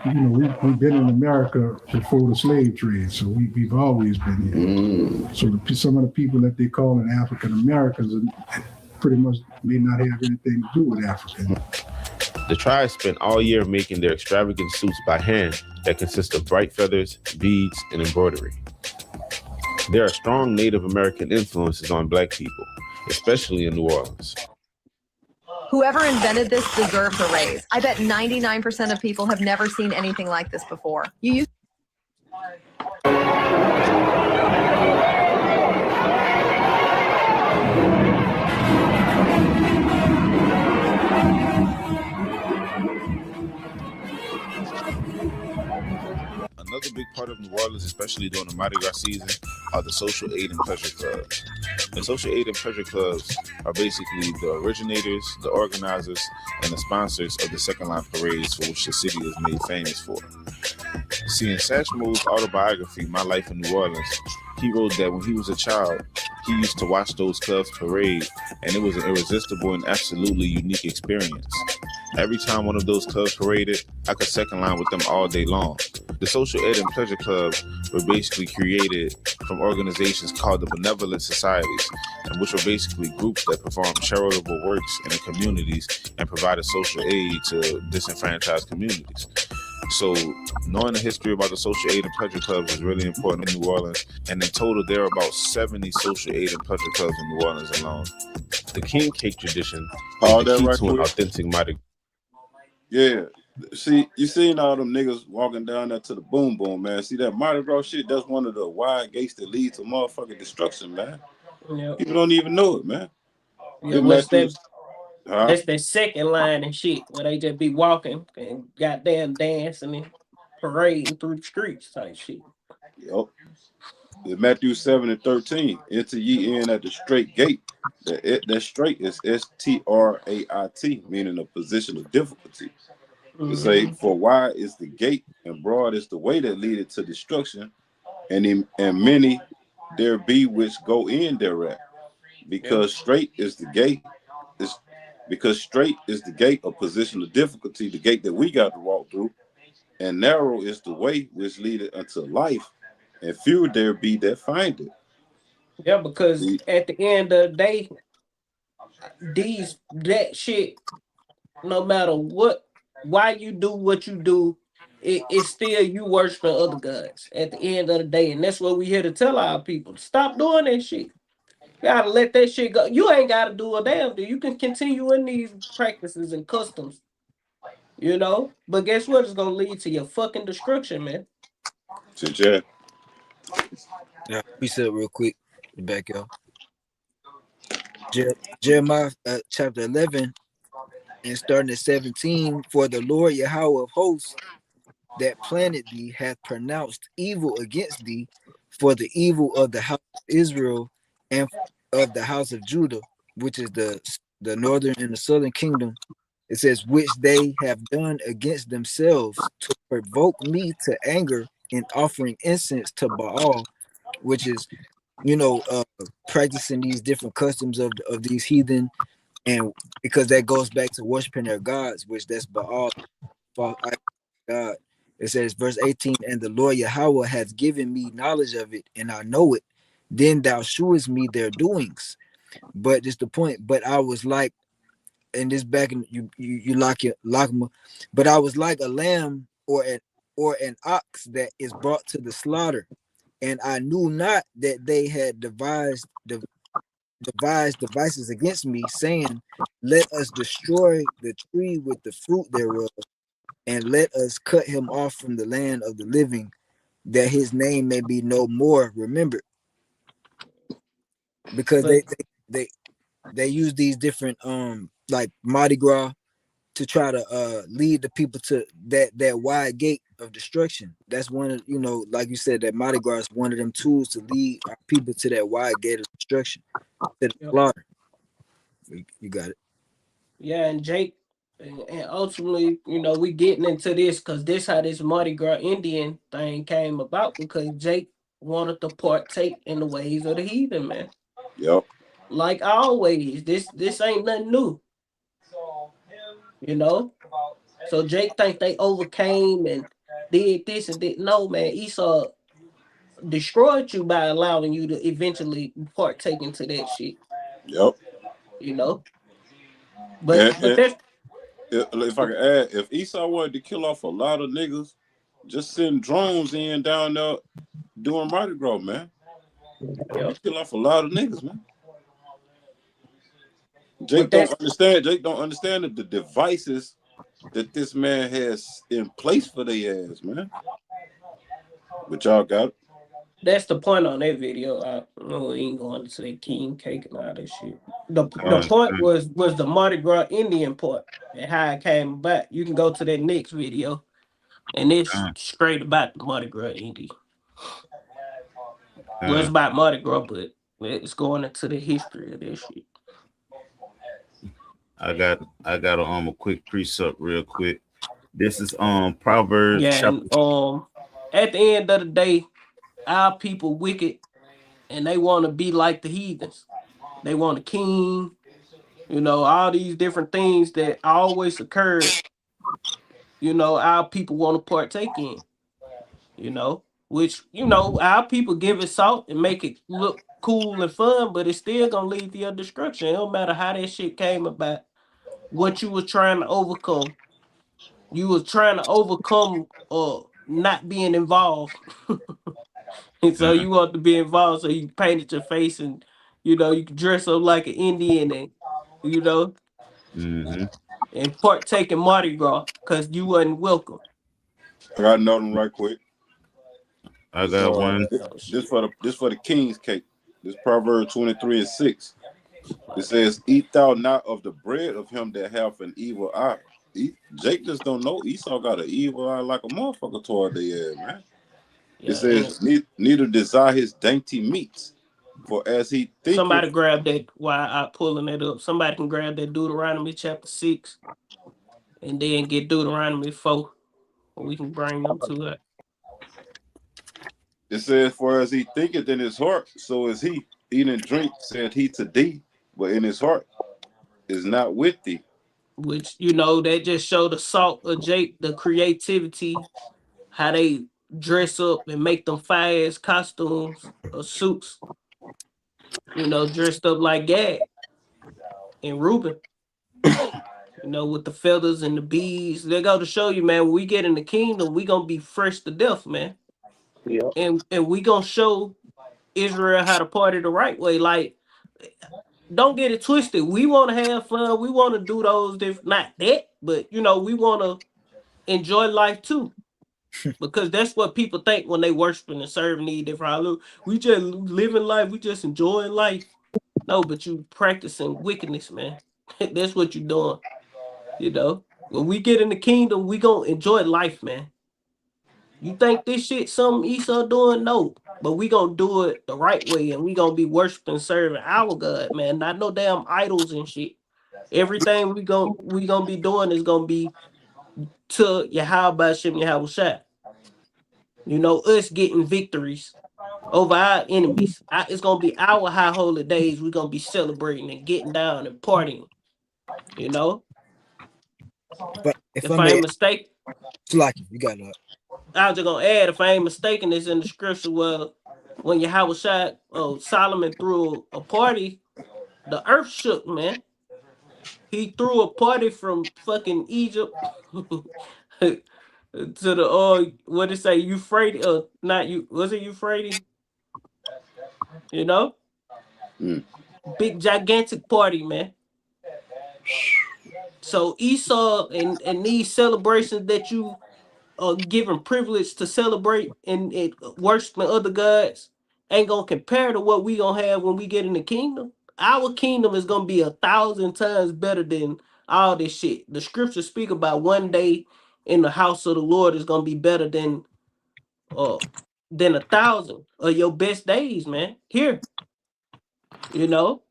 E: been in America before the slave trade, so we've always been here. So some of the people that they call in African Americans pretty much may not have anything to do with Africa.
H: The tribe spent all year making their extravagant suits by hand that consist of bright feathers, beads, and embroidery. There are strong Native American influences on Black people, especially in New Orleans.
J: Whoever invented this deserves a raise. I bet 99% of people have never seen anything like this before.
H: Another big part of New Orleans, especially during the Mardi Gras season, are the social aid and pleasure clubs. The social aid and pleasure clubs are basically the originators, the organizers, and the sponsors of the second line parades for which the city is made famous for. See, in Satchmo's autobiography, My Life in New Orleans, he wrote that when he was a child, he used to watch those clubs parade, and it was an irresistible and absolutely unique experience. Every time one of those clubs paraded, I could second line with them all day long. The social ed and pleasure clubs were basically created from organizations called the benevolent societies, and which were basically groups that performed charitable works in the communities and provided social aid to disenfranchised communities. So knowing the history about the social aid and pleasure clubs is really important in New Orleans, and in total there are about 70 social aid and pleasure clubs in New Orleans alone. The king cake tradition is the key to an authentic Mardi Gras.
G: Yeah. See, you seen all them niggas walking down there to the boom boom, man. See that Mardi Gras shit? That's one of the wide gates that lead to motherfucking destruction, man.
A: Yep.
G: People don't even know it, man.
A: Yeah, what's that? That's the second line and shit where they just be walking and goddamn dancing and parading through the streets type shit.
G: Yep. In Matthew 7:13, enter ye in at the straight gate. That straight is Strait, meaning a position of difficulty. Mm-hmm. To say, for wide is the gate and broad is the way that leadeth to destruction, and many there be which go in thereat. Because straight is the gate, a position of difficulty, the gate that we got to walk through, and narrow is the way which leadeth unto life, and few there be that find it.
A: Yeah, because at the end of the day, that shit, no matter why you do what you do, it's still you worshiping other gods at the end of the day. And that's what we here to tell our people. Stop doing that shit. You gotta let that shit go. You ain't gotta do a damn thing. You can continue in these practices and customs, But guess what? It's gonna lead to your fucking destruction, man.
G: Since yeah,
C: Yeah, reset real quick. Back y'all. Jeremiah chapter 11 and starting at 17. For the Lord Yahweh of hosts that planted thee hath pronounced evil against thee for the evil of the house of Israel and of the house of Judah, which is the northern and the southern kingdom. It says, which they have done against themselves to provoke me to anger in offering incense to Baal, which is, practicing these different customs of these heathen, and because that goes back to worshiping their gods, which that's Baal, God. It says, verse 18, and the Lord Yahweh hath given me knowledge of it, and I know it. Then thou shewest me their doings. But just the point. But I was like, and this back in you lock them. But I was like a lamb or an ox that is brought to the slaughter, and I knew not that they had devised devices against me, saying, let us destroy the tree with the fruit thereof, and let us cut him off from the land of the living, that his name may be no more remembered. Because
A: But
C: they they use these different like Mardi Gras to try to lead the people to that wide gate of destruction. That's one of, like you said, that Mardi Gras is one of them tools to lead our people to that wide gate of destruction, to the
A: yep.
C: slaughter. You got it.
A: Yeah, and Jake, and ultimately, we getting into this because this how this Mardi Gras Indian thing came about because Jake wanted to partake in the ways of the heathen, man.
G: yep,
A: Like always, this ain't nothing new, you know. So Jake think they overcame and did this and did no, man. Esau destroyed you by allowing you to eventually partake into that shit,
G: yep.
A: you know. But
G: And,
A: but
G: and
A: that's
G: if I could add, if Esau wanted to kill off a lot of niggas, just send drones in down there doing Mardi Gras, man. You
A: yeah.
G: kill off a lot of niggas, man.
A: But
G: Jake don't understand. Jake don't understand the devices that this man has in place for their ass, man. But y'all got it.
A: that's the point on that video. I know we ain't going to the king cake and all that shit. The
H: Con,
A: point
H: con,
A: was the Mardi Gras Indian part and how it came about. You can go to that next video, and it's
H: con,
A: straight about the Mardi Gras Indian. Well, it's
H: con.
A: about Mardi Gras, but it's going into the history of this shit.
H: I got a quick precept real quick. This is Proverbs
A: Yeah,
H: chapter.
A: and at the end of the day, our people wicked, and they want to be like the heathens. They want a king, all these different things that always occurred. Our people want to partake in. Which our people give it salt and make it look cool and fun, but it's still gonna lead to your destruction. It don't matter how that shit came about. What you was trying to overcome, you was trying to overcome not being involved. And so
H: Con.
A: you want to be involved, so you painted your face and you can dress up like an Indian and you know
H: Mm-hmm.
A: and partake in Mardi Gras because you wasn't welcome.
G: I got another one right quick.
H: I
G: This
H: got one.
G: this for the king's cake. This Proverbs 23:6. It
A: Like,
G: says, "Eat thou not of the bread of him that hath an evil eye." Jake just don't know Esau got an evil eye like a motherfucker toward the ass, man. It
A: yeah, and
G: says, "Neither desire his dainty meats, for as he
A: somebody
G: thinketh."
A: grab that while I pulling it up. Somebody can grab that Deuteronomy chapter 6 and then get Deuteronomy 4. We can bring them to it.
G: It says, "For as he thinketh in his heart, so is he. Eat and drink, said he to thee, but in his heart is not with thee."
A: Which, that just show the salt of Jake, the creativity, how they dress up and make them fire ass costumes or suits, dressed up like Gag. and Reuben. You know, with the feathers and the bees. They go to show you, man, when we get in the kingdom, we gonna be fresh to death, man.
B: Yeah.
A: And we gonna show Israel how to party the right way. Like, don't get it twisted. We wanna have fun. We wanna do those different, not that, but you know, we wanna enjoy life too. Because that's what people think when they worshiping and serving these different hallelujah. We just living life, we just enjoying life. No, but you practicing wickedness, man. That's what you doing. You know, when we get in the kingdom, we gonna enjoy life, man. You think this shit something Esau doing? No, but we gonna do it the right way, and we gonna be worshiping, serving our God, man. Not no damn idols and shit. Everything we gonna be doing is gonna be to Yahweh Shem Yahweh Shai. You know, us getting victories over our enemies. It's gonna be our high holy days. We're gonna be celebrating and getting down and partying. You know,
C: If I
A: if I
C: may,
A: ain't mistaken,
C: Slacky, you got it.
A: I was just gonna add, if I ain't mistaken, it's in the scripture where when Yahweh shot Solomon threw a party, the earth shook, man. He threw a party from fucking Egypt to the what did it say, Euphrates? Not you, was it Euphrates? You know,
G: Mm.
A: big gigantic party, man. So Esau and these celebrations that you are given privilege to celebrate and worshiping other gods ain't gonna compare to what we gonna have when we get in the kingdom. Our kingdom is gonna be 1,000 times better than all this shit. The scriptures speak about one day in the house of the Lord is gonna be better uh than 1,000 of your best days, man. Here, you know,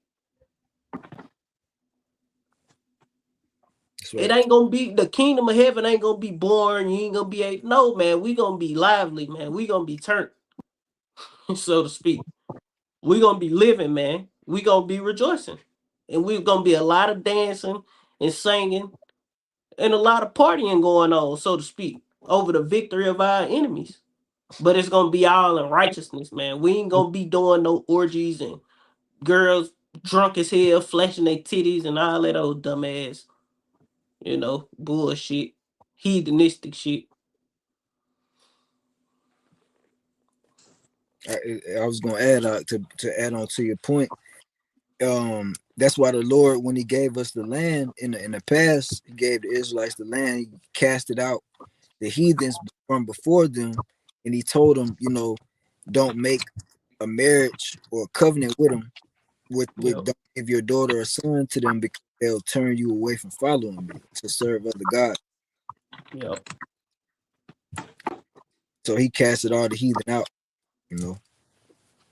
C: That's
A: it
C: right.
A: ain't gonna be the kingdom of heaven ain't gonna be boring. You ain't gonna be no man. We gonna be lively, man. We gonna be turned, so to speak. We gonna be living, man. We gonna be rejoicing, and we're gonna be a lot of dancing and singing and a lot of partying going on, so to speak, over the victory of our enemies. But it's gonna be all in righteousness, man. We ain't gonna be doing no orgies and girls drunk as hell, flashing their titties and all that old dumbass, bullshit, heathenistic shit.
C: I was gonna add to add on to your point. That's why the Lord, when He gave us the land in the past, He gave the Israelites the land. He casted out the heathens from before them, and He told them, don't make a marriage or a covenant with them.
A: Yep,
C: Don't give your daughter or son to them because they'll turn you away from following me to serve other gods.
A: yep,
C: So He casted all the heathen out. You know.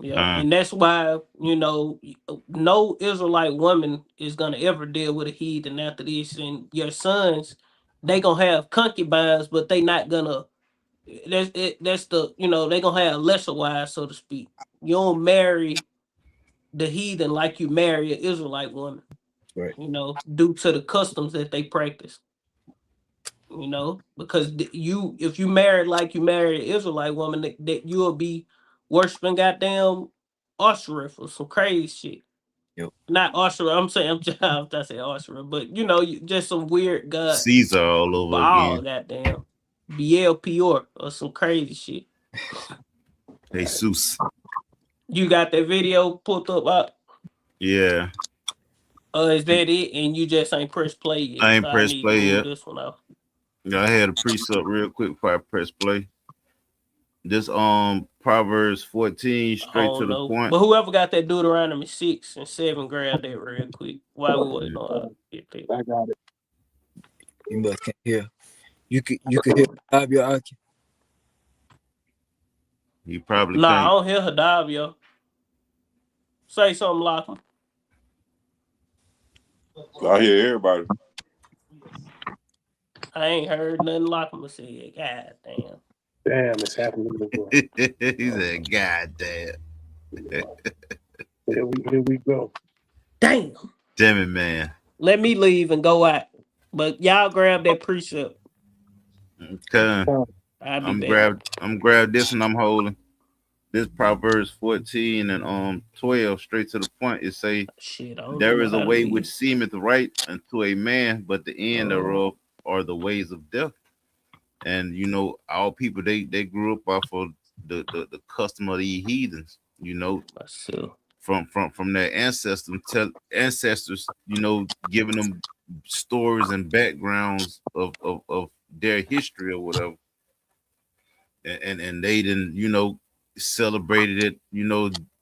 A: yep. And that's why, no Israelite woman is gonna ever deal with a heathen after this. And your sons, they gonna have concubines, but they not gonna. That's it. That's they gonna have lesser wives, so to speak. You don't marry the heathen like you marry an Israelite woman.
C: Right.
A: Due to the customs that they practice. Because if you marry like you marry an Israelite woman, that you'll be worshiping goddamn Oshereth or some crazy shit.
C: Yep.
A: Not Oshereth. I'm trying to say Oshereth, but just some weird god
I: Caesar all over
A: Baal,
I: again.
A: goddamn Biel Peor or some crazy shit.
I: Jesus.
A: You got that video put up?
I: Yeah.
A: Is that it? And you just ain't press play yet,
I: I
A: so
I: ain't
A: I
I: press
A: need to
I: play
A: move
I: yet.
A: this one off.
I: I had a precept real quick before I press play. This Proverbs 14
A: I
I: straight to
A: don't
I: the
A: know.
I: point.
A: But whoever got that Deuteronomy 6 and 7, grab that real quick. While we waiting on get that.
B: I got it.
C: You must can't hear. You could hear your Aki.
I: You probably
A: Nah, I
I: can't.
A: don't hear Hadab, yo. Say something, Lachlan.
G: I hear everybody.
A: I ain't heard nothing Lachlan say. God damn.
B: Damn, it's happening again.
I: He said, God damn.
B: Here we go.
A: Damn.
I: Damn it, man.
A: Let me leave and go out. But y'all grab that precept.
I: Okay.
A: I'll be
I: I'm
A: back.
I: grab this and I'm holding.
D: this Proverbs 14 and 12, straight to the point. It say,
A: Shit, I don't even
D: there
A: know
D: is a
A: how to
D: way which
A: read.
D: seemeth right unto a man, but the end
A: Oh,
D: thereof are the ways of death. And our people, they grew up off of the custom of the heathens,
A: myself.
D: from their ancestors, giving them stories and backgrounds of their history or whatever. And they didn't, celebrated it,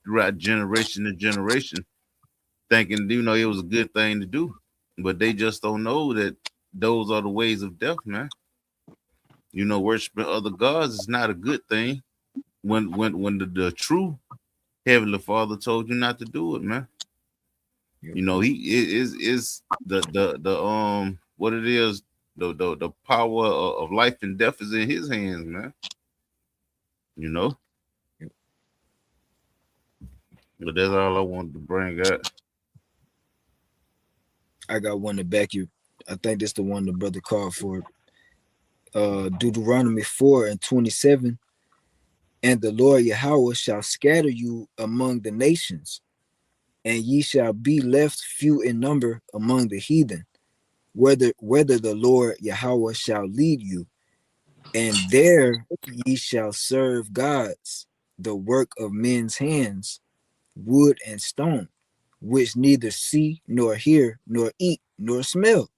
D: throughout generation to generation, thinking, it was a good thing to do. But they just don't know that those are the ways of death, man. Worshiping other gods is not a good thing when the true Heavenly Father told you not to do it, man.
C: Yep.
D: He is the what it is, the power of life and death is in his hands, man. You know,
C: Yep.
D: but that's all I wanted to bring up.
C: I got one to back you. I think that's the one the brother called for. Deuteronomy 4 and 27. And the Lord Yahweh shall scatter you among the nations, and ye shall be left few in number among the heathen, whether the Lord Yahweh shall lead you, and there ye shall serve gods, the work of men's hands, wood and stone, which neither see nor hear nor eat nor smell.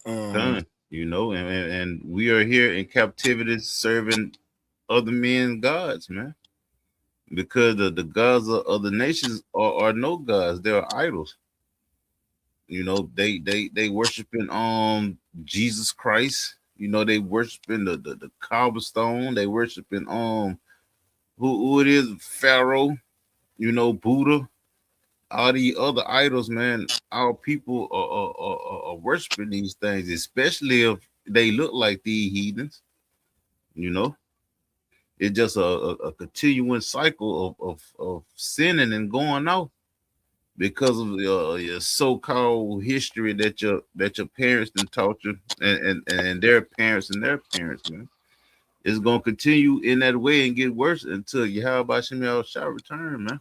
C: Um,
D: Done. And we are here in captivity serving other men's gods, man. Because the gods of the nations are no gods; they are idols. They worshiping Jesus Christ. They worshiping the cobblestone. They worshiping who it is, Pharaoh. Buddha. All the other idols, man. Our people are worshiping these things, especially if they look like the heathens. You know, it's just a continuing cycle of sinning and going out because of your so-called history that your parents done taught you, and their parents and their parents, man. It's gonna continue in that way and get worse until Yahweh shall return, man.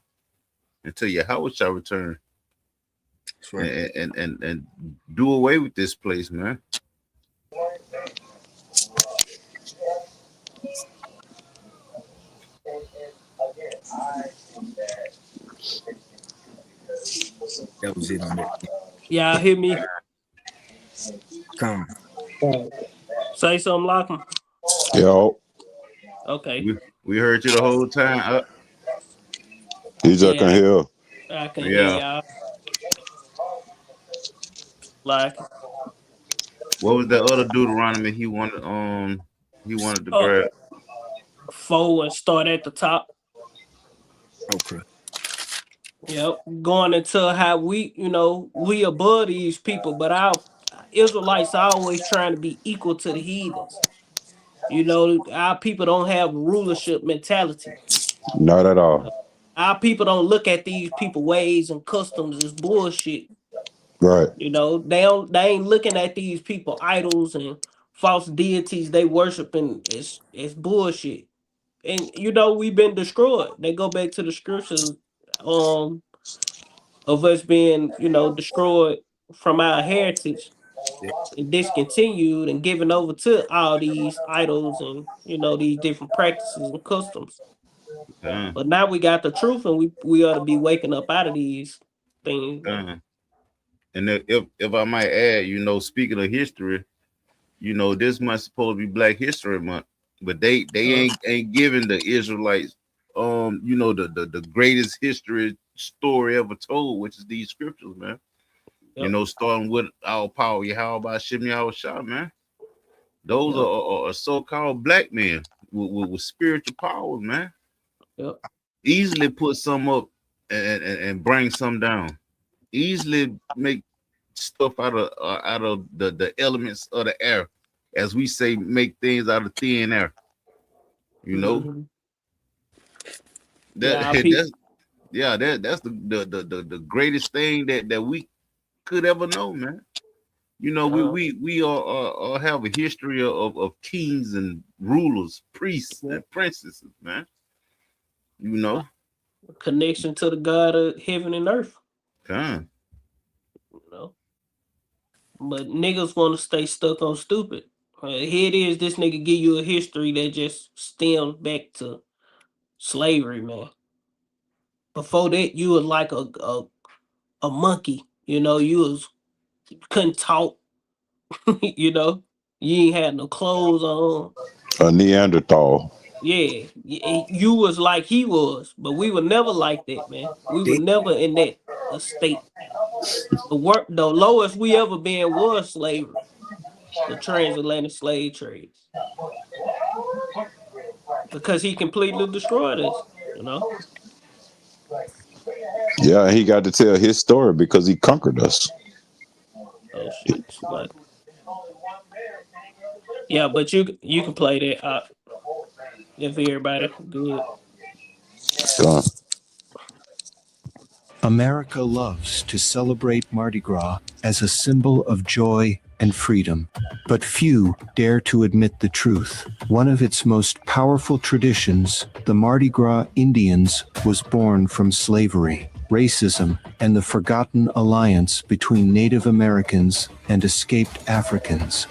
D: Until Yahweh shall return
C: that's right.
D: and do away with this place, man.
C: That was it on that.
A: Y'all hear me?
C: Come.
A: Say something, like 'em.
G: Yo,
A: Okay.
D: We heard you the whole time.
G: he just can
A: Yeah,
G: hear.
A: I can hear
D: Yeah.
A: y'all. Like,
D: What was that other Deuteronomy he wanted to
A: uh,
D: grab?
A: 4 and start at the top.
C: Okay.
A: Yep. Going into how we above these people, but our Israelites are always trying to be equal to the heathens. Our people don't have rulership mentality.
G: Not at all.
A: Our people don't look at these people ways and customs as bullshit.
G: Right.
A: They ain't looking at these people idols and false deities they worshiping as bullshit. And we've been destroyed. They go back to the scriptures um of us being, destroyed from our heritage
C: Yeah.
A: and discontinued and given over to all these idols and these different practices and customs.
D: Uh,
A: But now we got the truth, and we ought to be waking up out of these things.
D: uh. And if I might add, speaking of history, this month supposed to be Black History Month, but they
A: Uh,
D: ain't giving the Israelites the greatest history story ever told, which is these scriptures, man.
A: yep,
D: Starting with our power, Yahweh Shem Yahweh, man. Those
A: yep,
D: are so-called black men with spiritual powers, man.
A: yep.
D: Easily put some up and bring some down. Easily make stuff out of the elements of the air, as we say, make things out of thin air. You know
A: Hmm.
D: that
A: Yeah, our people.
D: that's that's the greatest thing that we could ever know, man. You know, we are have a history of kings and rulers, priests
A: Yeah.
D: and princesses, man. You know,
A: Connection to the God of heaven and earth.
D: kind.
A: You know, but niggas want to stay stuck on stupid. Here it is. This nigga give you a history that just stems back to slavery, man. Before that, you was like a monkey. You know, couldn't talk. You know, you ain't had no clothes on.
G: A Neanderthal.
A: Yeah, you was like he was, but we were never like that, man. We were
C: They
A: never in that state. The lowest we ever been was slavery, the transatlantic slave trade, because he completely destroyed us. You know,
G: Yeah, he got to tell his story because he conquered us.
A: oh shit, but yeah, but you can play that if everybody good.
G: Uh,
K: America loves to celebrate Mardi Gras as a symbol of joy and freedom, but few dare to admit the truth. One of its most powerful traditions, the Mardi Gras Indians, was born from slavery, racism, and the forgotten alliance between Native Americans and escaped Africans.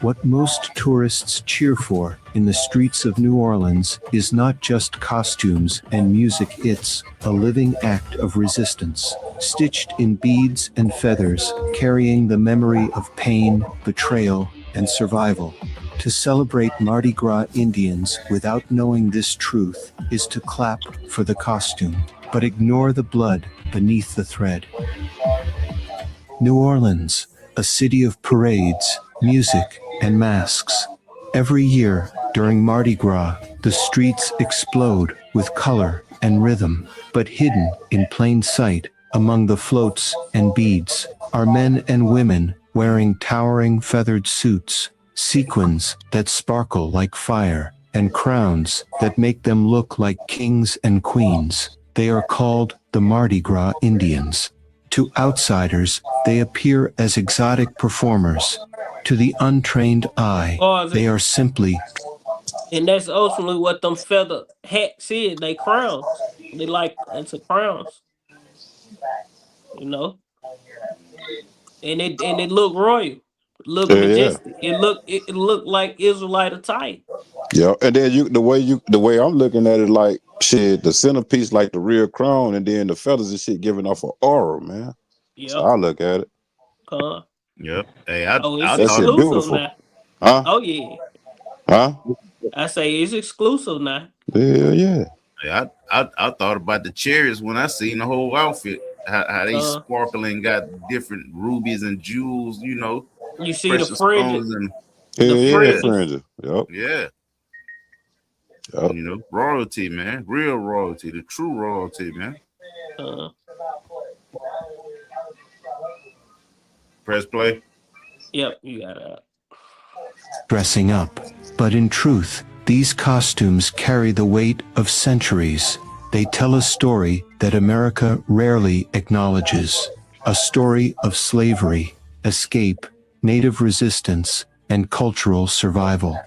K: What most tourists cheer for in the streets of New Orleans is not just costumes and music, it's a living act of resistance, stitched in beads and feathers, carrying the memory of pain, betrayal, and survival. To celebrate Mardi Gras Indians without knowing this truth is to clap for the costume, but ignore the blood beneath the thread. New Orleans, a city of parades, music, and masks. Every year, during Mardi Gras, the streets explode with color and rhythm, but hidden in plain sight, among the floats and beads, are men and women wearing towering feathered suits, sequins that sparkle like fire, and crowns that make them look like kings and queens. They are called the Mardi Gras Indians. To outsiders, they appear as exotic performers. To the untrained eye, they are simply...
A: And that's ultimately what them feather hats is. They crowns. They like into crowns. You know, and it look royal, look
G: yeah, yeah.
A: majestic. It looked like Israelite attire.
G: Yeah, and then the way I'm looking at it, like shit, the centerpiece like the real crown, and then the feathers and shit giving off an aura, man. So
A: Yep.
G: I look at it.
D: Yep. Hey,
A: Oh, it's
D: I
G: That
D: thought
G: shit
D: about
A: exclusive
G: beautiful,
A: now.
G: huh?
A: Oh yeah.
G: Huh?
A: I say it's exclusive now.
G: Yeah, yeah.
D: hey, I thought about the chariots when I seen the whole outfit. How they sparkling, got different rubies and jewels, you know,
A: You see the
D: precious
A: fringe,
D: stones and
A: the
G: Yeah,
D: yeah,
A: fringes.
G: friend. Yep.
D: yeah.
G: Yep.
D: You know, royalty, man, real royalty, the true royalty, man.
A: Uh,
D: Press play.
A: yep, you got
K: dressing up. But in truth, these costumes carry the weight of centuries. They tell a story that America rarely acknowledges. A story of slavery, escape, native resistance, and cultural survival.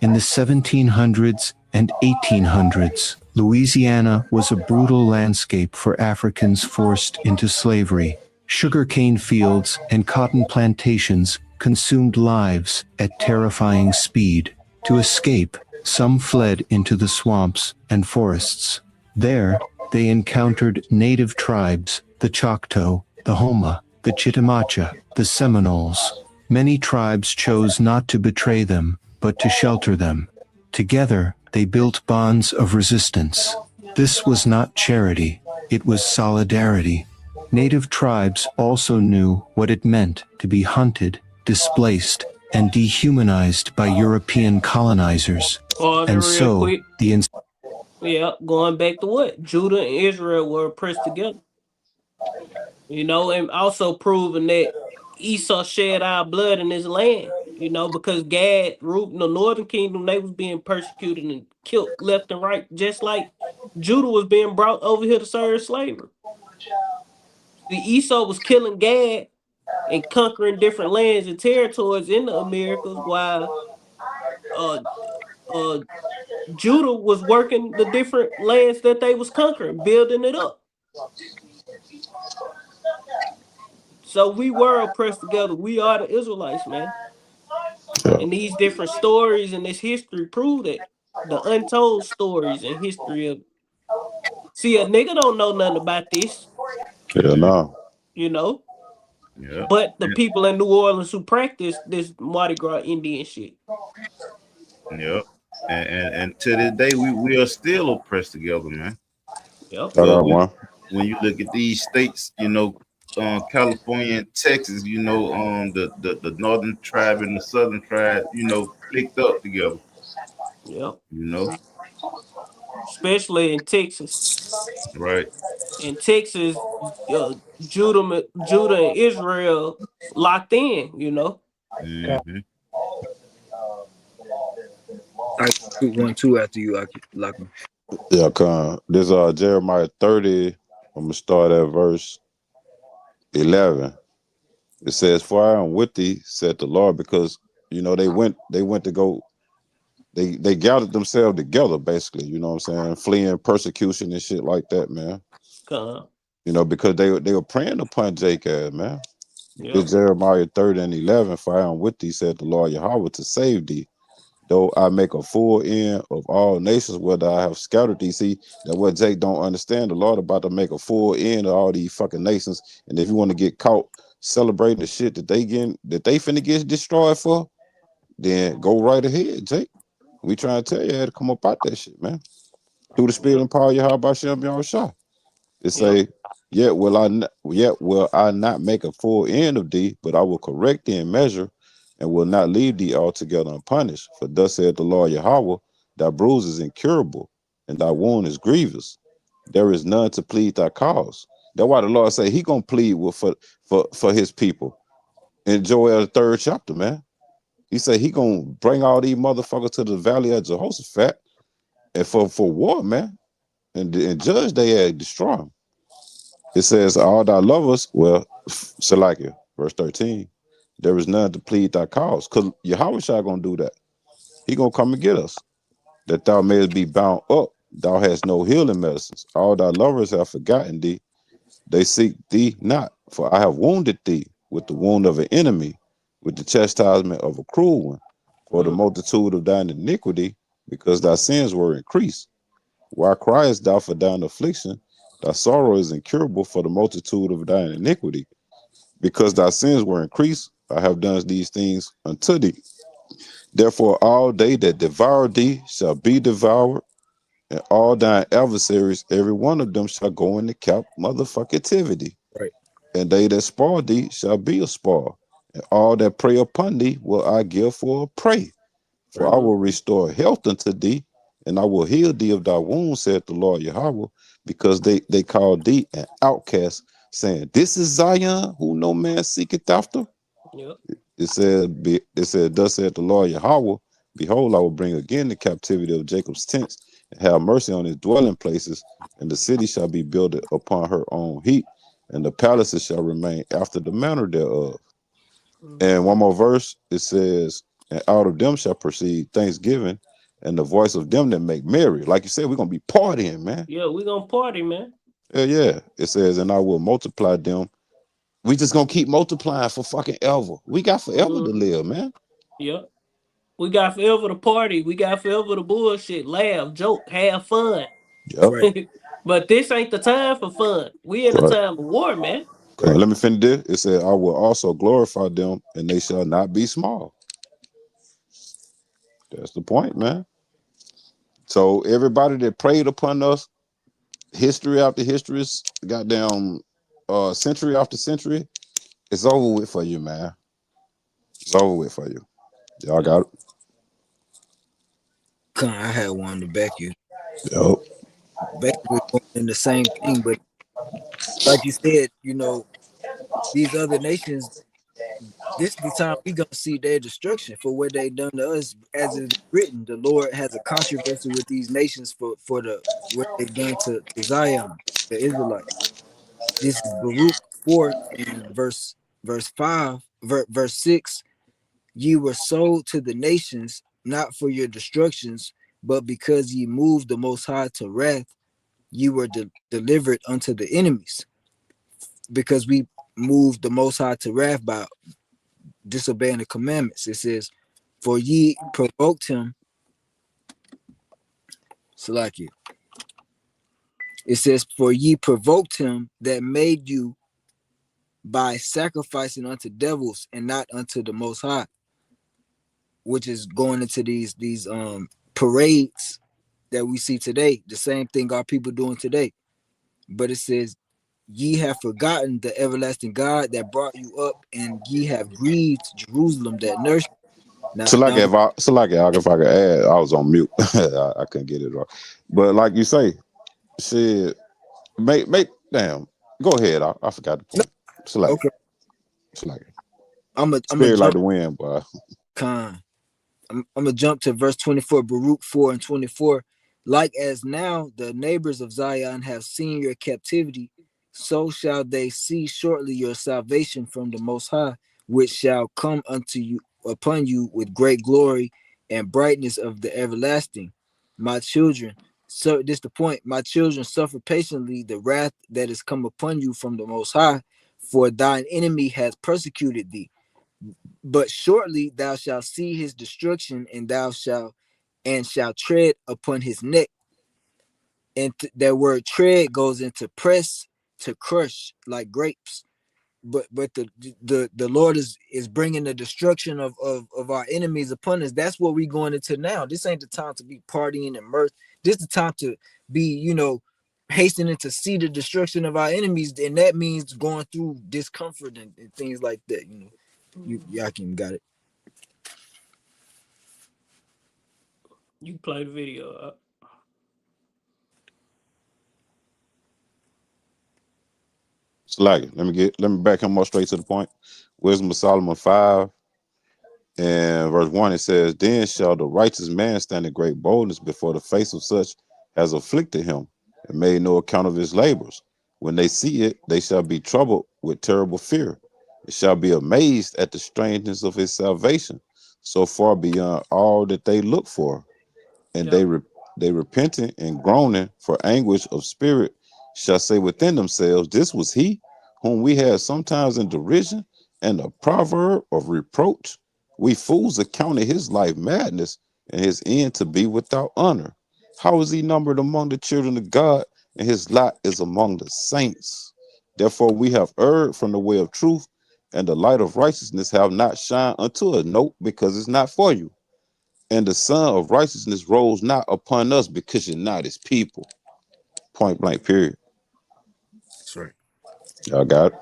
K: In the 1700s and 1800s, Louisiana was a brutal landscape for Africans forced into slavery. Sugarcane fields and cotton plantations consumed lives at terrifying speed. To escape, some fled into the swamps and forests. There, they encountered native tribes, the Choctaw, the Homa, the Chitimacha, the Seminoles. Many tribes chose not to betray them, but to shelter them. Together, they built bonds of resistance. This was not charity, it was solidarity. Native tribes also knew what it meant to be hunted, displaced, and dehumanized by European colonizers. And so,
A: going back to what Judah and Israel were pressed together. You know, and also proving that Esau shed our blood in his land. You know, because Gad, Reuben, the northern kingdom, they was being persecuted and killed left and right, just like Judah was being brought over here to serve slavery. The Esau was killing Gad and conquering different lands and territories in the Americas, while uh uh Judah was working the different lands that they was conquering, building it up. So we were oppressed together. We are the Israelites, man.
G: Yeah.
A: And these different stories and this history prove that. The untold stories and history of, see, a nigga don't know nothing about this,
G: Yeah, no.
A: you know.
D: Yep.
A: But the people in New Orleans who practice this Mardi Gras Indian shit.
D: Yep. And to this day, we are still oppressed together, man.
A: Yep.
G: Got
D: Well,
G: that one.
D: when you look at these states, California and Texas, the northern tribe and the southern tribe, clicked up together,
A: Yep.
D: you know,
A: Especially in Texas.
D: right?
A: In Texas, Judah and Israel locked in, you know.
D: Mm-hmm.
C: I shoot 1-2 after you, Lachlan.
G: Yeah, come. This Jeremiah 30. I'm gonna start at verse 11. It says, "For I am with thee," said the Lord, because they went to go. They gathered themselves together, basically. You know what I'm saying, fleeing persecution and shit like that, man.
A: Come.
G: Because they were praying upon Jacob, man.
A: Yep.
G: It's Jeremiah 30 and 11. "For I am with thee," said the Lord Yahweh, "to save thee. Though I make a full end of all nations, whether I have scattered thee." See, that what Jake don't understand. The Lord about to make a full end of all these fucking nations. And if you want to get caught celebrating the shit that they finna get destroyed for, then go right ahead, Jake. We trying to tell you how to come up out that shit, man. Through the spirit
A: Yep.
G: and power of Yahweh Shem Yahushua. It
A: Yep.
G: say, yet will I not make a full end of thee, but I will correct thee in measure, and will not leave thee altogether unpunished. For thus saith the Lord Yahweh, thy bruise is incurable, and thy wound is grievous. There is none to plead thy cause. That's why the Lord say he gonna plead for his people. In Joel 3rd chapter, man. He said he gonna bring all these motherfuckers to the valley of Jehoshaphat and for war, man. And judge they had destroy them. It says, all thy lovers, well, Salakia, verse 13, there is none to plead thy cause. Because Yahweh Shai gonna do that. He gonna come and get us. That thou mayest be bound up. Thou hast no healing medicines. All thy lovers have forgotten thee. They seek thee not. For I have wounded thee with the wound of an enemy, with the chastisement of a cruel one, for the
A: Mm.
G: multitude of thine iniquity, because thy sins were increased. Why criest thou for thine affliction? Thy sorrow is incurable for the multitude of thine iniquity. Because thy sins were increased, I have done these things unto thee. Therefore, all they that devour thee shall be devoured, and all thine adversaries, every one of them shall go into captivity.
C: Right.
G: And they that spoil thee shall be a spoil, and all that prey upon thee will I give for a prey. For
C: Right.
G: I will restore health unto thee, and I will heal thee of thy wounds, saith the Lord Yahweh, because they call thee an outcast, saying, This is Zion, who no man seeketh after.
A: Yep.
G: It said, Thus saith the Lord Yahweh, Behold, I will bring again the captivity of Jacob's tents, and have mercy on his dwelling places, and the city shall be built upon her own heap, and the palaces shall remain after the manner thereof. And
A: Mm-hmm.
G: one more verse, it says, and out of them shall proceed thanksgiving, and the voice of them that make merry. Like you said, we're gonna be partying, man.
A: Yeah, we gonna party, man.
G: Yeah, yeah. It says, and I will multiply them. We just gonna keep multiplying for fucking ever. We got forever to
A: Mm-hmm.
G: live, man.
A: Yep. We got forever to party. We got forever to bullshit, laugh, joke, have fun.
G: Yep.
C: Right.
A: But this ain't the time for fun. We in a
G: Right.
A: time of war, man.
C: Right.
G: Let me finish this. It said, I will also glorify them, and they shall not be small. That's the point, man. So everybody that preyed upon us, history after history, goddamn century after century, it's over with for you, man. It's over with for you. Y'all
A: Yep.
G: got it.
C: I had one to back you.
G: Yep.
C: Basically going in the same thing, but like you said, these other nations, this is the time we gonna see their destruction for what they done to us. As it is written, the Lord has a controversy with these nations for the what they done to Zion, the Israelites. This is Baruch 4 and verse verse 5, verse 6, ye were sold to the nations, not for your destructions, but because ye moved the Most High to wrath, ye were delivered unto the enemies. Because we moved the Most High to wrath by disobeying the commandments. It says, for ye provoked him, Salakia. It says, for ye provoked him that made you by sacrificing unto devils and not unto the Most High, which is going into these parades that we see today. The same thing our people doing today. But it says, ye have forgotten the everlasting God that brought you up, and ye have grieved Jerusalem that nursed. Now,
G: If I could add, I was on mute. I couldn't get it right. But like you say, shit, make damn. Go ahead. I forgot the point. Salaki,
C: okay,
G: Salaki.
C: I'm a
G: Spirit like
C: jump.
G: the wind, boy.
C: Con. I'm gonna jump to verse 24, Baruch 4 and 24. Like as now the neighbors of Zion have seen your captivity, so shall they see shortly your salvation from the Most High, which shall come unto you upon you with great glory and brightness of the everlasting. My children, so this the point. My children, suffer patiently the wrath that is come upon you from the Most High, for thine enemy has persecuted thee. But shortly thou shalt see his destruction, and thou shalt tread upon his neck. And that word tread goes into press, to crush like grapes. But the Lord is bringing the destruction of our enemies upon us. That's what we going into now. This ain't the time to be partying and mirth. This is the time to be, hastening to see the destruction of our enemies, and that means going through discomfort and things like that. You Yakin got it.
A: You play the video.
G: Salaki. Let me back him more straight to the point. Wisdom of Solomon 5 and verse 1, it says, then shall the righteous man stand in great boldness before the face of such as afflicted him, and made no account of his labors. When they see it, they shall be troubled with terrible fear. It shall be amazed at the strangeness of his salvation, so far beyond all that they look for. And
A: Yep.
G: they repenting and groaning for anguish of spirit shall say within themselves, this was he whom we had sometimes in derision and a proverb of reproach. We fools accounted his life madness and his end to be without honor. How is he numbered among the children of God, and his lot is among the saints? Therefore we have erred from the way of truth, and the light of righteousness have not shined unto us. Nope, because it's not for you. And the sun of righteousness rose not upon us, because you're not his people. Point blank, period.
C: That's right.
G: Y'all got it?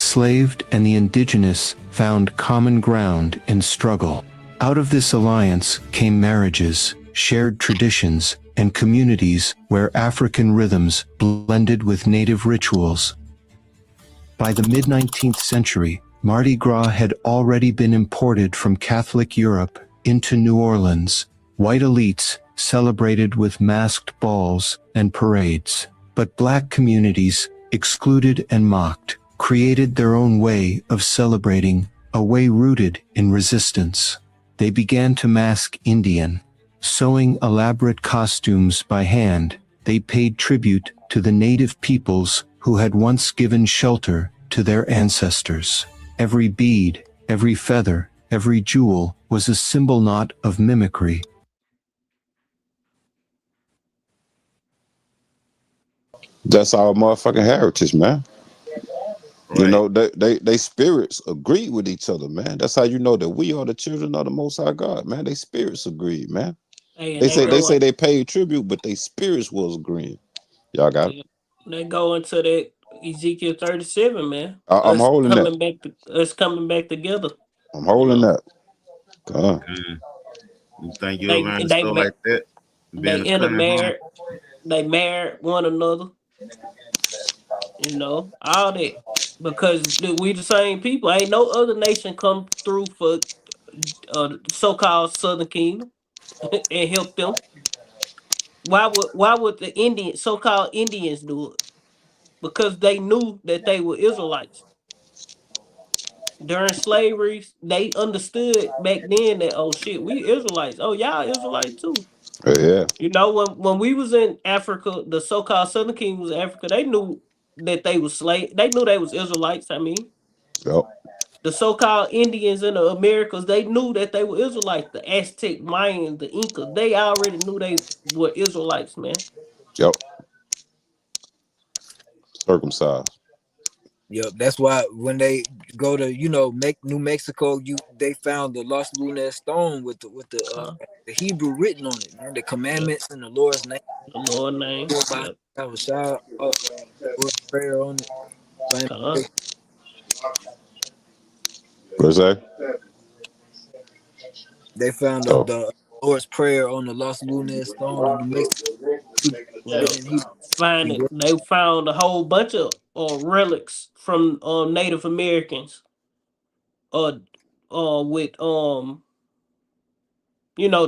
K: Enslaved and the indigenous found common ground in struggle. Out of this alliance came marriages, shared traditions, and communities where African rhythms blended with native rituals. By the mid-19th century, Mardi Gras had already been imported from Catholic Europe into New Orleans. White elites celebrated with masked balls and parades, but black communities, excluded and mocked, created their own way of celebrating, a way rooted in resistance. They began to mask Indian. Sewing elaborate costumes by hand, they paid tribute to the native peoples who had once given shelter to their ancestors. Every bead, every feather, every jewel was a symbol not of mimicry.
G: That's our motherfucking heritage, man. You
D: Right.
G: know, they spirits agree with each other, man. That's how you know that we are the children of the Most High God, man. They spirits agree, man.
A: Hey, and
G: They
A: they
G: say
D: Right.
G: they
A: go
G: say they paid tribute, but they spirits was agreeing. Y'all got it.
A: they go into that Ezekiel 37, man.
G: I'm holding that.
A: Us coming back together.
G: I'm
A: You
G: holding
A: know,
G: that.
D: You think you'll
A: they
D: learn a
A: they
D: stuff
A: ma-
D: like that?
A: they
D: Being a cunning home.
A: intermarried, they married one another. You know, all that because we the same people. Ain't no other nation come through for so-called Southern Kingdom and help them. Why would the so-called Indians do it? Because they knew that they were Israelites. During slavery, they understood back then that, oh shit, we Israelites. Oh, y'all Israelites too.
G: Yeah.
A: You know, when we was in Africa, the so-called Southern Kingdom was Africa, they knew that they was slave. They knew they was Israelites. I mean,
G: Yep.
A: the so-called Indians in the Americas, they knew that they were Israelites. The Aztec, Mayans, the Incas, they already knew they were Israelites, man.
G: Yep. Circumcised.
C: Yep, that's why when they go to make New Mexico, they found the Lost Lunar stone with
A: Uh,
C: the Hebrew written on it, man. The
A: yep,
C: commandments in the Lord's name,
A: the Lord name.
C: by
A: Yep,
C: have a shout Lord's prayer on it. Same
A: con,
C: place.
G: What's that?
C: They found
G: Oh.
C: the Lord's prayer on the Lost Lunar stone in New Mexico,
A: yep.
C: written in Hebrew.
A: Find it. They found a whole bunch of relics from Native Americans, uh, with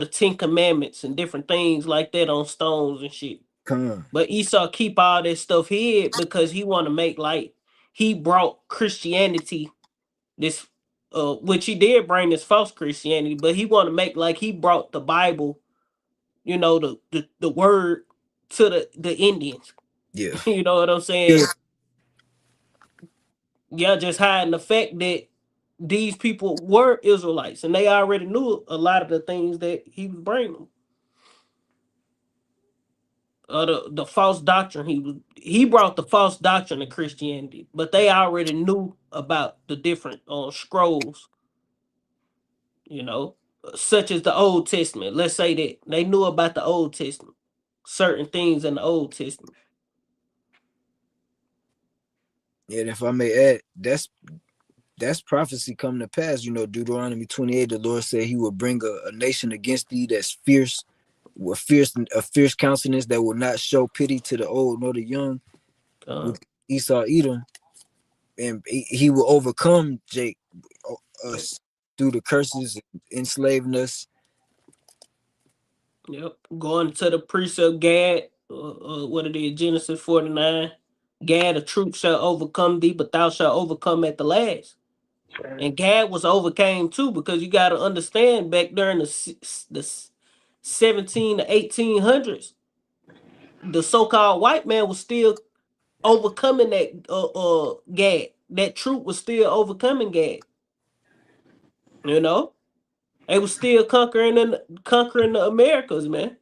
A: the Ten Commandments and different things like that on stones and shit.
C: Con.
A: But Esau keep all that stuff hid because he want to make like he brought Christianity this which he did bring this false Christianity, but he want to make like he brought the Bible, the word to the Indians.
C: Yeah.
A: You know what I'm
C: Yeah.
A: saying? Yeah, just hiding the fact that these people were Israelites and they already knew a lot of the things that he was bringing them. The false doctrine he brought the false doctrine of Christianity, but they already knew about the different scrolls, you know, such as the Old Testament. Let's say that they knew about the Old Testament, certain things in the Old Testament.
C: Yeah, and if I may add, that's prophecy coming to pass. Deuteronomy 28, the Lord said he will bring a nation against thee that's fierce, with a fierce countenance that will not show pity to the old nor the young,
A: Uh,
C: with Esau Edom, and he will overcome Jake us through the curses, enslaving us.
A: yep, going to the precept Gad, what it is, Genesis 49. Gad, a truth shall overcome thee, but thou shalt overcome at the last. And Gad was overcame too, because you got to understand back during the 17 to 1800s, the so-called white man was still overcoming that Gad. That truth was still overcoming Gad. You know, they was still conquering the Americas, man.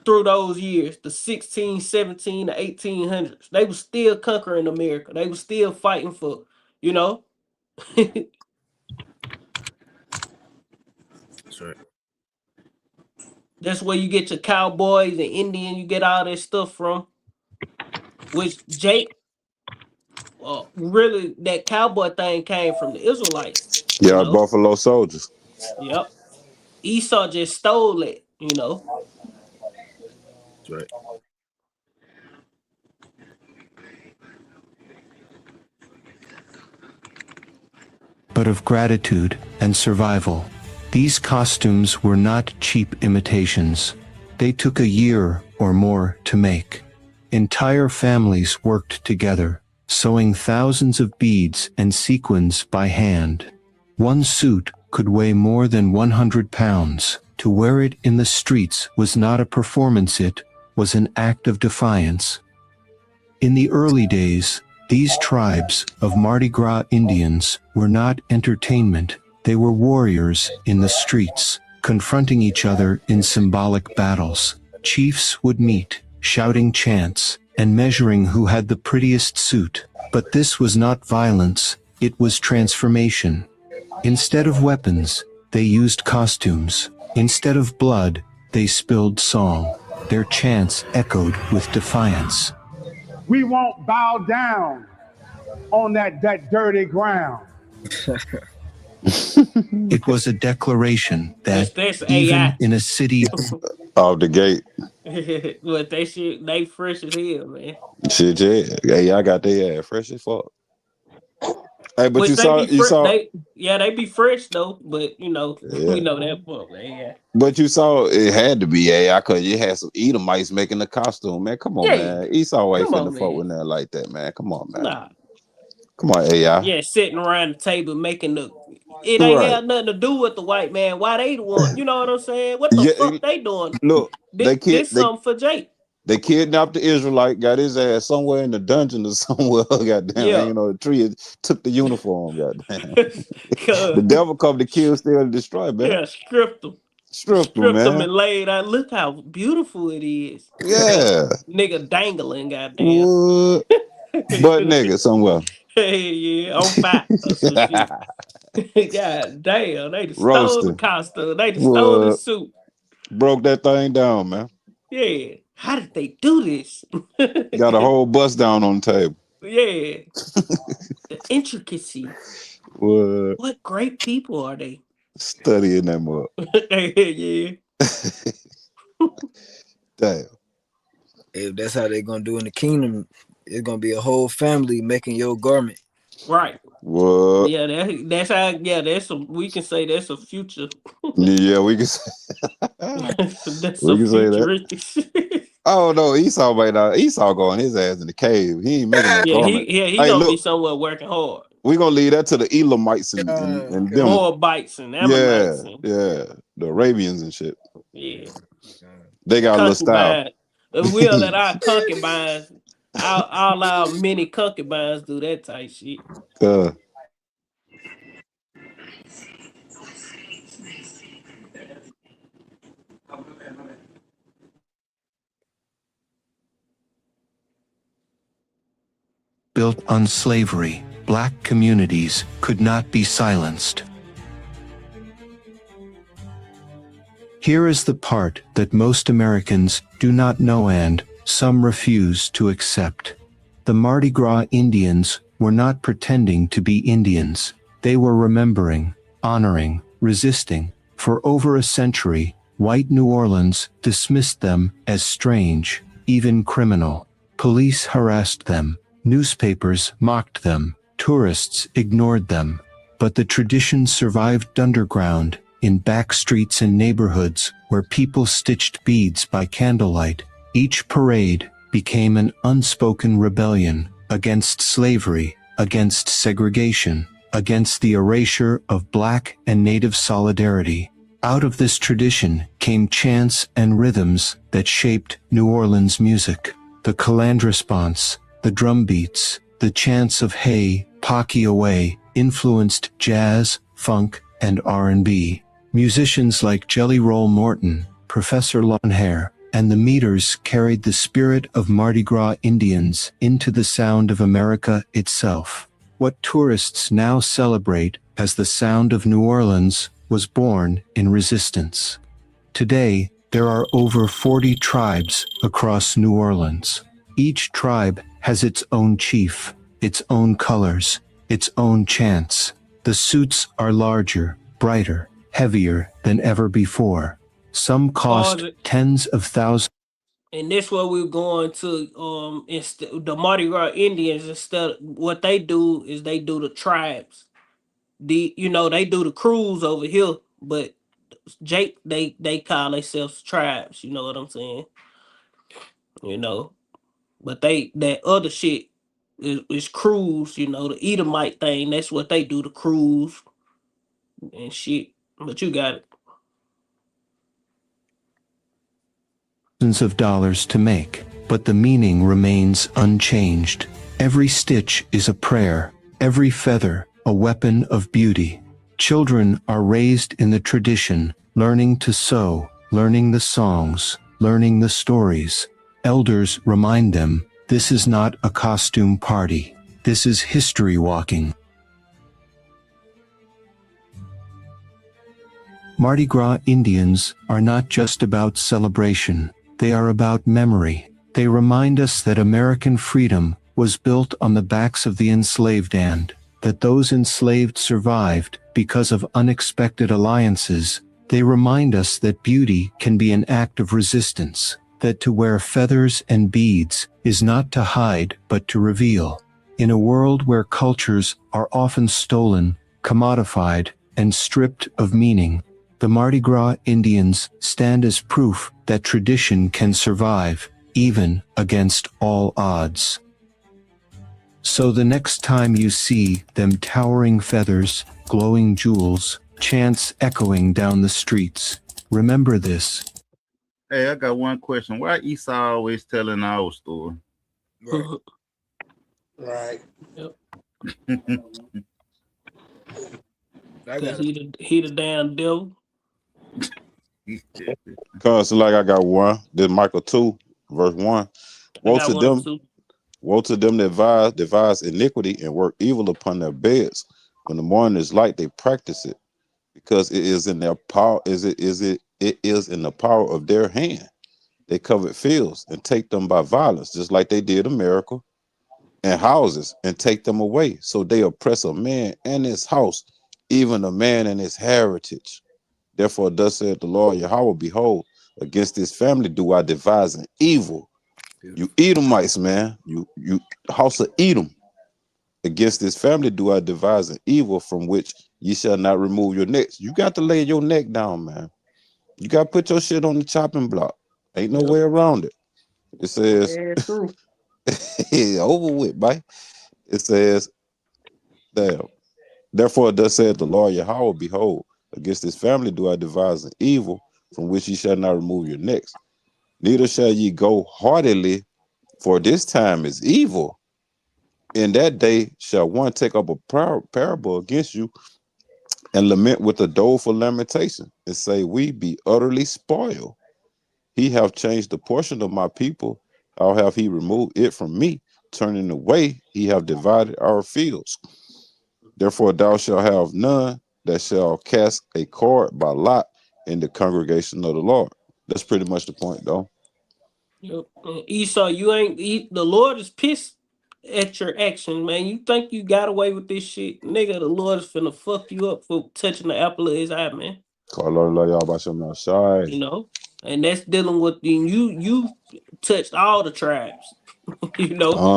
A: Through those years, the 16, 17 to 1800s, they was still conquering America. They was still fighting for, you know.
C: That's right.
A: That's where you get your cowboys and Indian. You get all that stuff from. Which Jake, really, that cowboy thing came from the Israelites. You
G: Yeah,
A: know.
G: Buffalo Soldiers.
A: Yep. Esau just stole it. You know.
C: That's right.
K: But of gratitude and survival. These costumes were not cheap imitations. They took a year or more to make. Entire families worked together, sewing thousands of beads and sequins by hand. One suit could weigh more than 100 pounds. To wear it in the streets was not a performance, it was an act of defiance. In the early days, these tribes of Mardi Gras Indians were not entertainment, they were warriors in the streets, confronting each other in symbolic battles. Chiefs would meet, shouting chants, and measuring who had the prettiest suit. But this was not violence, it was transformation. Instead of weapons, they used costumes. Instead of blood, they spilled song. Their chants echoed with defiance.
L: We won't bow down on that dirty ground.
K: It was a declaration that
A: That's
K: even
A: AI.
K: in a city
G: Off the gate.
A: But they fresh as hell, man.
G: Shit, yeah. Hey, I got their ass fresh as fuck. Hey, but
A: Which they be
G: you saw
A: they be fresh though, but you know, we
G: yeah.
A: know that part, man. Yeah.
G: But you saw it had to be AI because you had some Edomites making the costume, man. Come on,
A: Yeah.
G: man. Esau ain't
A: Come
G: finna
A: on,
G: fuck
A: man.
G: with nothing like that, man. Come on, man.
A: Nah.
G: Come on, AI.
A: Yeah, sitting around the table making it ain't
G: Right.
A: had nothing to do with the white man. Why they the one? You know what I'm saying? What the
G: Yeah,
A: fuck they doing?
G: look,
A: This something for Jake.
G: they kidnapped the Israelite, got his ass somewhere in the dungeon or somewhere, goddamn,
A: Yeah.
G: hanging on a tree, and took the uniform, goddamn. The
A: 'Cause,
G: devil come to kill, steal, and destroy, man.
A: yeah, stripped them.
G: Stripped him,
A: Stripped them
G: man.
A: and laid out. Look how beautiful it is. Got
G: Yeah.
A: nigga dangling, goddamn.
G: What? Butt nigga somewhere.
A: Hey, yeah, on fire or some shit. God damn, they just stole the
G: Roasting.
A: costume. They just stole the
G: What?
A: suit.
G: Broke that thing down, man.
A: Yeah. How did they do this?
G: Got a whole bust down on the table.
A: Yeah. The intricacy.
G: What?
A: What great people are they?
G: Studying that mug.
A: Yeah.
G: Damn.
C: If that's how they're gonna do in the kingdom, it's gonna be a whole family making your garment.
A: Right.
G: What?
A: Yeah, that's how. Yeah, we can say that's a future.
G: Yeah, we can say,
A: That's
G: we
A: some
G: can say that.
A: futuristic shit.
G: Oh no, Esau might not. Esau going his ass in the cave. He ain't making no
A: Yeah,
G: garment.
A: he
G: Hey,
A: gonna be
G: look,
A: somewhere working hard.
G: we gonna leave that to the Elamites and
C: Okay.
G: them.
A: Moabites and
G: Yeah,
A: Ammonites and
G: yeah, the Arabians and shit.
A: yeah,
G: They got a little style.
A: concubines. And we'll let our concubines, all our many concubines do that type shit.
G: uh,
K: Built on slavery, black communities could not be silenced. Here is the part that most Americans do not know and some refuse to accept. The Mardi Gras Indians were not pretending to be Indians. They were remembering, honoring, resisting. For over a century, white New Orleans dismissed them as strange, even criminal. Police harassed them. Newspapers mocked them. Tourists ignored them. But the tradition survived underground, in back streets and neighborhoods where people stitched beads by candlelight. Each parade became an unspoken rebellion against slavery, against segregation, against the erasure of Black and Native solidarity. Out of this tradition came chants and rhythms that shaped New Orleans music. The calandre response, the drum beats, the chants of "Hey, Pocky away" influenced jazz, funk, and R&B. Musicians like Jelly Roll Morton, Professor Longhair, and the Meters carried the spirit of Mardi Gras Indians into the sound of America itself. What tourists now celebrate as the sound of New Orleans was born in resistance. Today, there are over 40 tribes across New Orleans. Each tribe has its own chief, its own colors, its own chants. The suits are larger, brighter, heavier than ever before. Some cost tens of thousands.
A: And this what we're going to the Mardi Gras Indians. Instead, what they do is they do the tribes. They do the crews over here, but Jake they call themselves tribes. You know what I'm saying? You know, but that other shit is crews. You know, the Edomite thing. That's what they do, the crews and shit. But you got it.
K: Of dollars to make, but the meaning remains unchanged. Every stitch is a prayer, every feather a weapon of beauty. Children are raised in the tradition, learning to sew, learning the songs, learning the stories. Elders remind them, this is not a costume party. This is history walking. Mardi Gras Indians are not just about celebration. They are about memory. They remind us that American freedom was built on the backs of the enslaved and that those enslaved survived because of unexpected alliances. They remind us that beauty can be an act of resistance, that to wear feathers and beads is not to hide but to reveal. In a world where cultures are often stolen, commodified, and stripped of meaning, the Mardi Gras Indians stand as proof that tradition can survive, even against all odds. So the next time you see them towering feathers, glowing jewels, chants echoing down the streets, remember this.
D: Hey, I got one question. Why Esau always telling our story?
C: Right.
B: Right.
A: Yep.
C: I
A: Cause
C: got it.
A: he the damn devil.
G: Cause like I got one. This Michael 2, verse 1.
A: I
G: Woe
A: got
G: to
A: one
G: them,
A: too.
G: woe to them that devise iniquity and work evil upon their beds. When the morning is light, they practice it, because it is in their power. It is in the power of their hand. They covet fields and take them by violence, just like they did America, and houses and take them away. So they oppress a man and his house, even a man and his heritage. Therefore, thus saith the Lord Yahweh, behold, against this family do I devise an evil. You Edomites, man, you house of Edom. Against this family do I devise an evil from which ye shall not remove your necks. You got to lay your neck down, man. You got to put your shit on the chopping block. Ain't no
A: Yep.
G: way around it. It says,
A: Yeah, true.
G: over with, bye. It says, damn. Therefore, thus saith the Lord Yahweh, behold, against this family do I devise an evil from which ye shall not remove your necks. Neither shall ye go heartily, for this time is evil. In that day shall one take up a parable against you and lament with a doleful lamentation and say, we be utterly spoiled. He have changed the portion of my people. How have he removed it from me? Turning away, he have divided our fields. Therefore, thou shalt have none that shall cast a cord by lot in the congregation of the Lord. That's pretty much the point, though.
A: Yep. And Esau, you ain't the Lord is pissed at your action, man. You think you got away with this shit, nigga? The Lord is finna fuck you up for touching the apple of his eye, man.
G: Call Lord y'all about some outside.
A: You know, and that's dealing with you touched all the tribes. You know,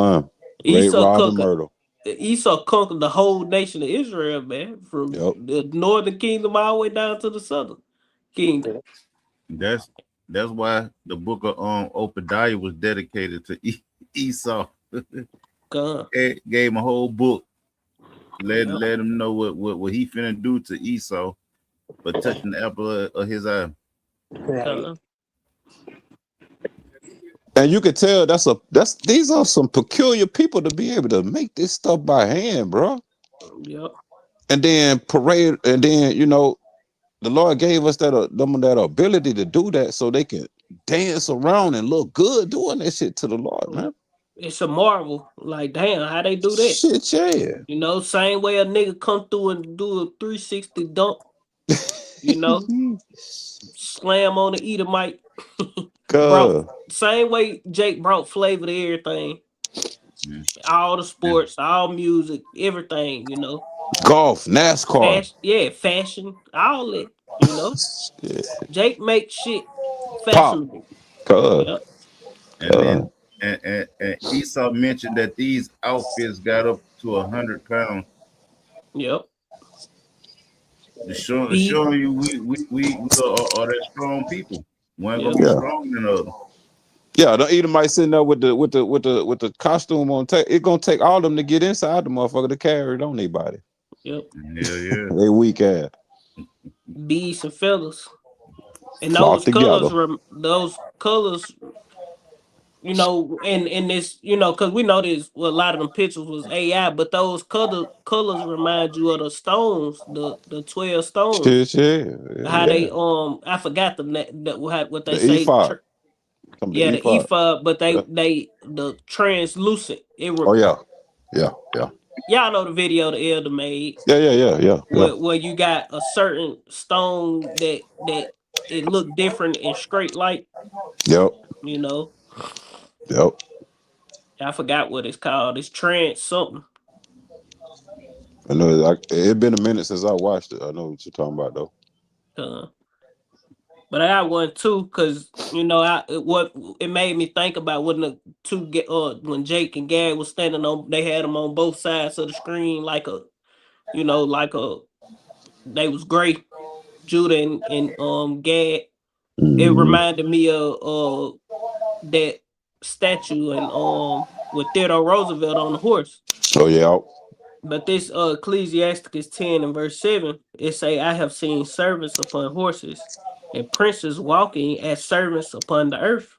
G: Rape,
A: Esau
G: rob, and
A: conquered.
G: murder.
A: Esau conquered the whole nation of Israel, man, from
G: Yep.
A: the northern kingdom all the way down to the southern kingdom.
D: That's that's why the book of Obadiah was dedicated to Esau.
A: God,
D: It gave him a whole book.
A: yep,
D: Let him know what he finna do to Esau for touching the apple of his eye.
B: Right.
A: God,
G: And you could tell these are some peculiar people to be able to make this stuff by hand, bro.
A: yep,
G: And then parade, and then the Lord gave us that ability to do that, so they can dance around and look good doing that shit to the Lord,
A: yep.
G: man.
A: It's a marvel. Like, damn, how they do that?
G: Shit, yeah.
A: You know, same way a nigga come through and do a 360 dunk. You know, slam on the Edomite. Brought
G: God,
A: same way Jake brought flavor to everything.
D: Mhm.
A: All the
D: And,
A: sports, all music, everything. You know,
G: golf, NASCAR,
A: fashion, yeah, fashion, all it. You know,
G: yeah.
A: Jake makes shit
G: Pop,
A: fashionable.
G: God,
A: Yep,
D: and
G: God.
D: then and Esau mentioned that these outfits got up to 100 pounds.
A: yep. Beef,
D: Showing you we are that strong people. One gonna
A: yep,
D: be
G: Yeah,
D: stronger than the other.
G: yeah. The Edomite sitting there with the costume on. It gonna take all of them to get inside the motherfucker to carry it on anybody.
A: yep.
D: Hell yeah.
G: They weak ass.
A: Bees and feathers, and
G: Flock together.
A: those colors. You know, and this, you know, because we know this. Well, a lot of them pictures was AI, but those colors remind you of the stones, the 12 stones.
G: Shit, yeah,
A: How
G: yeah.
A: they I forgot what they
G: The
A: say.
G: ephod. Come the
A: Yeah, the
G: ephod.
A: ephod, but
G: Yeah.
A: they the translucent.
G: Oh yeah, yeah, yeah,
A: Y'all know the video the elder made
G: yeah, yeah, yeah, yeah, yeah.
A: where you got a certain stone that it looked different and straight like,
G: Yep,
A: you know.
G: yep.
A: I forgot what it's called. It's trans something.
G: I know. It been a minute since I watched it. I know what you're talking about though.
A: Uh, But I got one too, cause what it made me think about when the when Jake and Gad was standing on, they had them on both sides of the screen like a, like a, they was gray, Judah and Gad. It
G: Mm-hmm.
A: reminded me of that statue and with Theodore Roosevelt on the horse.
G: Oh yeah.
A: But this Ecclesiasticus 10 and verse 7, it say, I have seen servants upon horses and princes walking as servants upon the earth.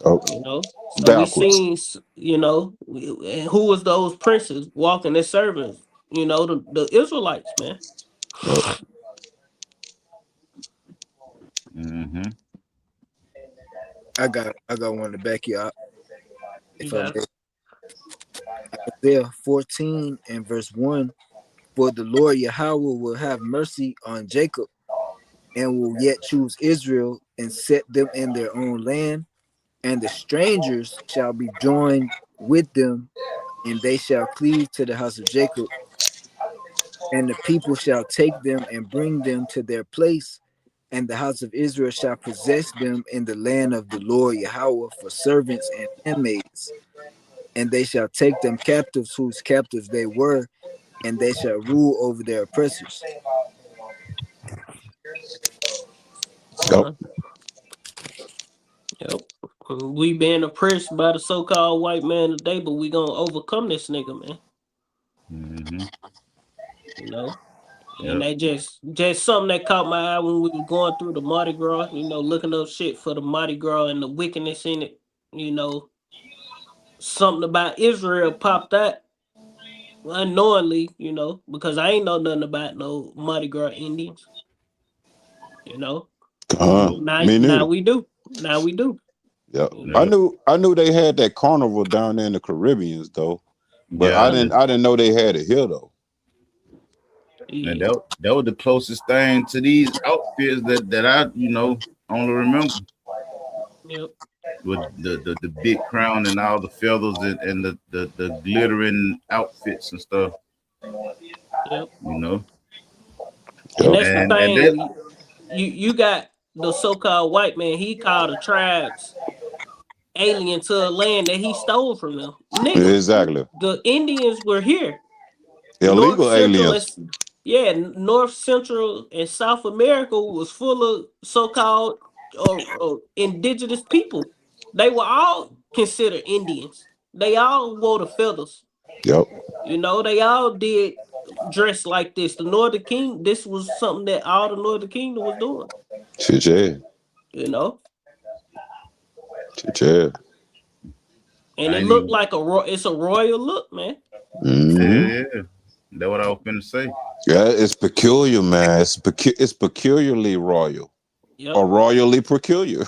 G: Oh,
A: So we
G: backwards.
A: seen, and who was those princes walking as servants? The Israelites, man.
G: Yep.
D: Mm-hmm.
C: I got one to back you up,
A: You
C: if I
A: got
C: may. Isaiah 14 and verse 1. For the Lord Yahweh will have mercy on Jacob and will yet choose Israel and set them in their own land, and the strangers shall be joined with them, and they shall cleave to the house of Jacob, and the people shall take them and bring them to their place, and the house of Israel shall possess them in the land of the Lord Yahweh for servants and handmaids, and they shall take them captives whose captives they were, and they shall rule over their oppressors.
G: Yep.
A: Yep. We being oppressed by the so-called white man today, but we gonna overcome this nigga, man.
D: Mm-hmm.
A: You know? And
D: Yep.
A: they just something that caught my eye when we were going through the Mardi Gras, looking up shit for the Mardi Gras and the wickedness in it. Something about Israel popped out unknowingly, because I ain't know nothing about no Mardi Gras Indians, you know. Now
G: Me
A: now
G: neither.
A: we do. Now we do.
G: Yep.
A: You
G: I
A: know.
D: Yep.
G: knew they had that carnival down there in the Caribbeans though, but I
D: Yeah.
A: Uh,
G: didn't know they had it here though.
D: And
A: yeah.
D: that was the closest thing to these outfits that I only remember,
A: Yep.
D: with the big crown and all the feathers and the glittering outfits and stuff.
A: Yep.
D: You know,
A: And
G: Yep.
A: that's the
D: and that
A: thing. You got the so-called white man. He called the tribes alien to a land that he stole from them. Nigga,
G: Exactly.
A: the Indians were here. North
G: Illegal
A: Central
G: aliens.
A: and North Central and South America was full of so-called indigenous people. They were all considered Indians. They all wore the feathers.
G: Yep.
A: They all did dress like this. The Northern King, this was something that all the Northern Kingdom was doing.
G: Shit, yeah.
A: You know,
G: Shit, yeah.
A: and
D: I
A: it
D: ain't
A: looked
D: even.
A: like it's a royal look, man.
G: Hmm.
D: Hell yeah, that's what I was finna say.
G: Yeah, it's peculiar, man. It's peculiarly royal
A: Yep.
G: or royally peculiar.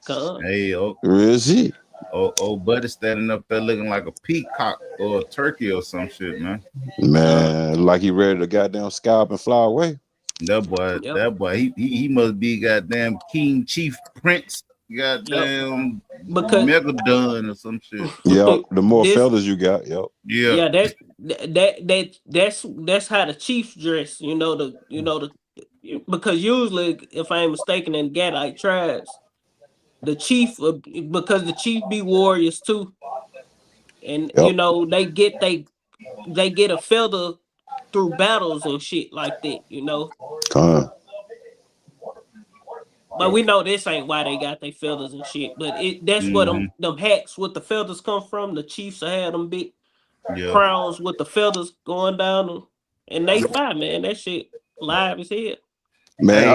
A: Come.
D: Hey,
G: Real shit.
D: old buddy standing up there looking like a peacock or a turkey or some shit, man.
A: Come.
G: Man, like he ready to goddamn scalp and fly away.
A: Yep.
D: That boy, he must be goddamn King Chief Prince,
A: Yep.
D: goddamn
A: Because
D: Megadon or some shit.
G: Yep. The more
A: this,
G: feathers you got, yep.
D: Yeah,
A: yeah, that's how the chiefs dress. Because usually, if I ain't mistaken, in Gadite tribes, the chief, because the chief be warriors too, and
G: Yep.
A: they get a feather through battles and shit like that.
G: Come.
A: But we know this ain't why they got their feathers and shit. But that's where
D: mm-hmm.
A: them hats with the feathers come from. The chiefs had them big
D: Yeah.
A: crowns with the feathers going down them, and they fly, man. That shit live as hell.
G: Man,
D: Hey,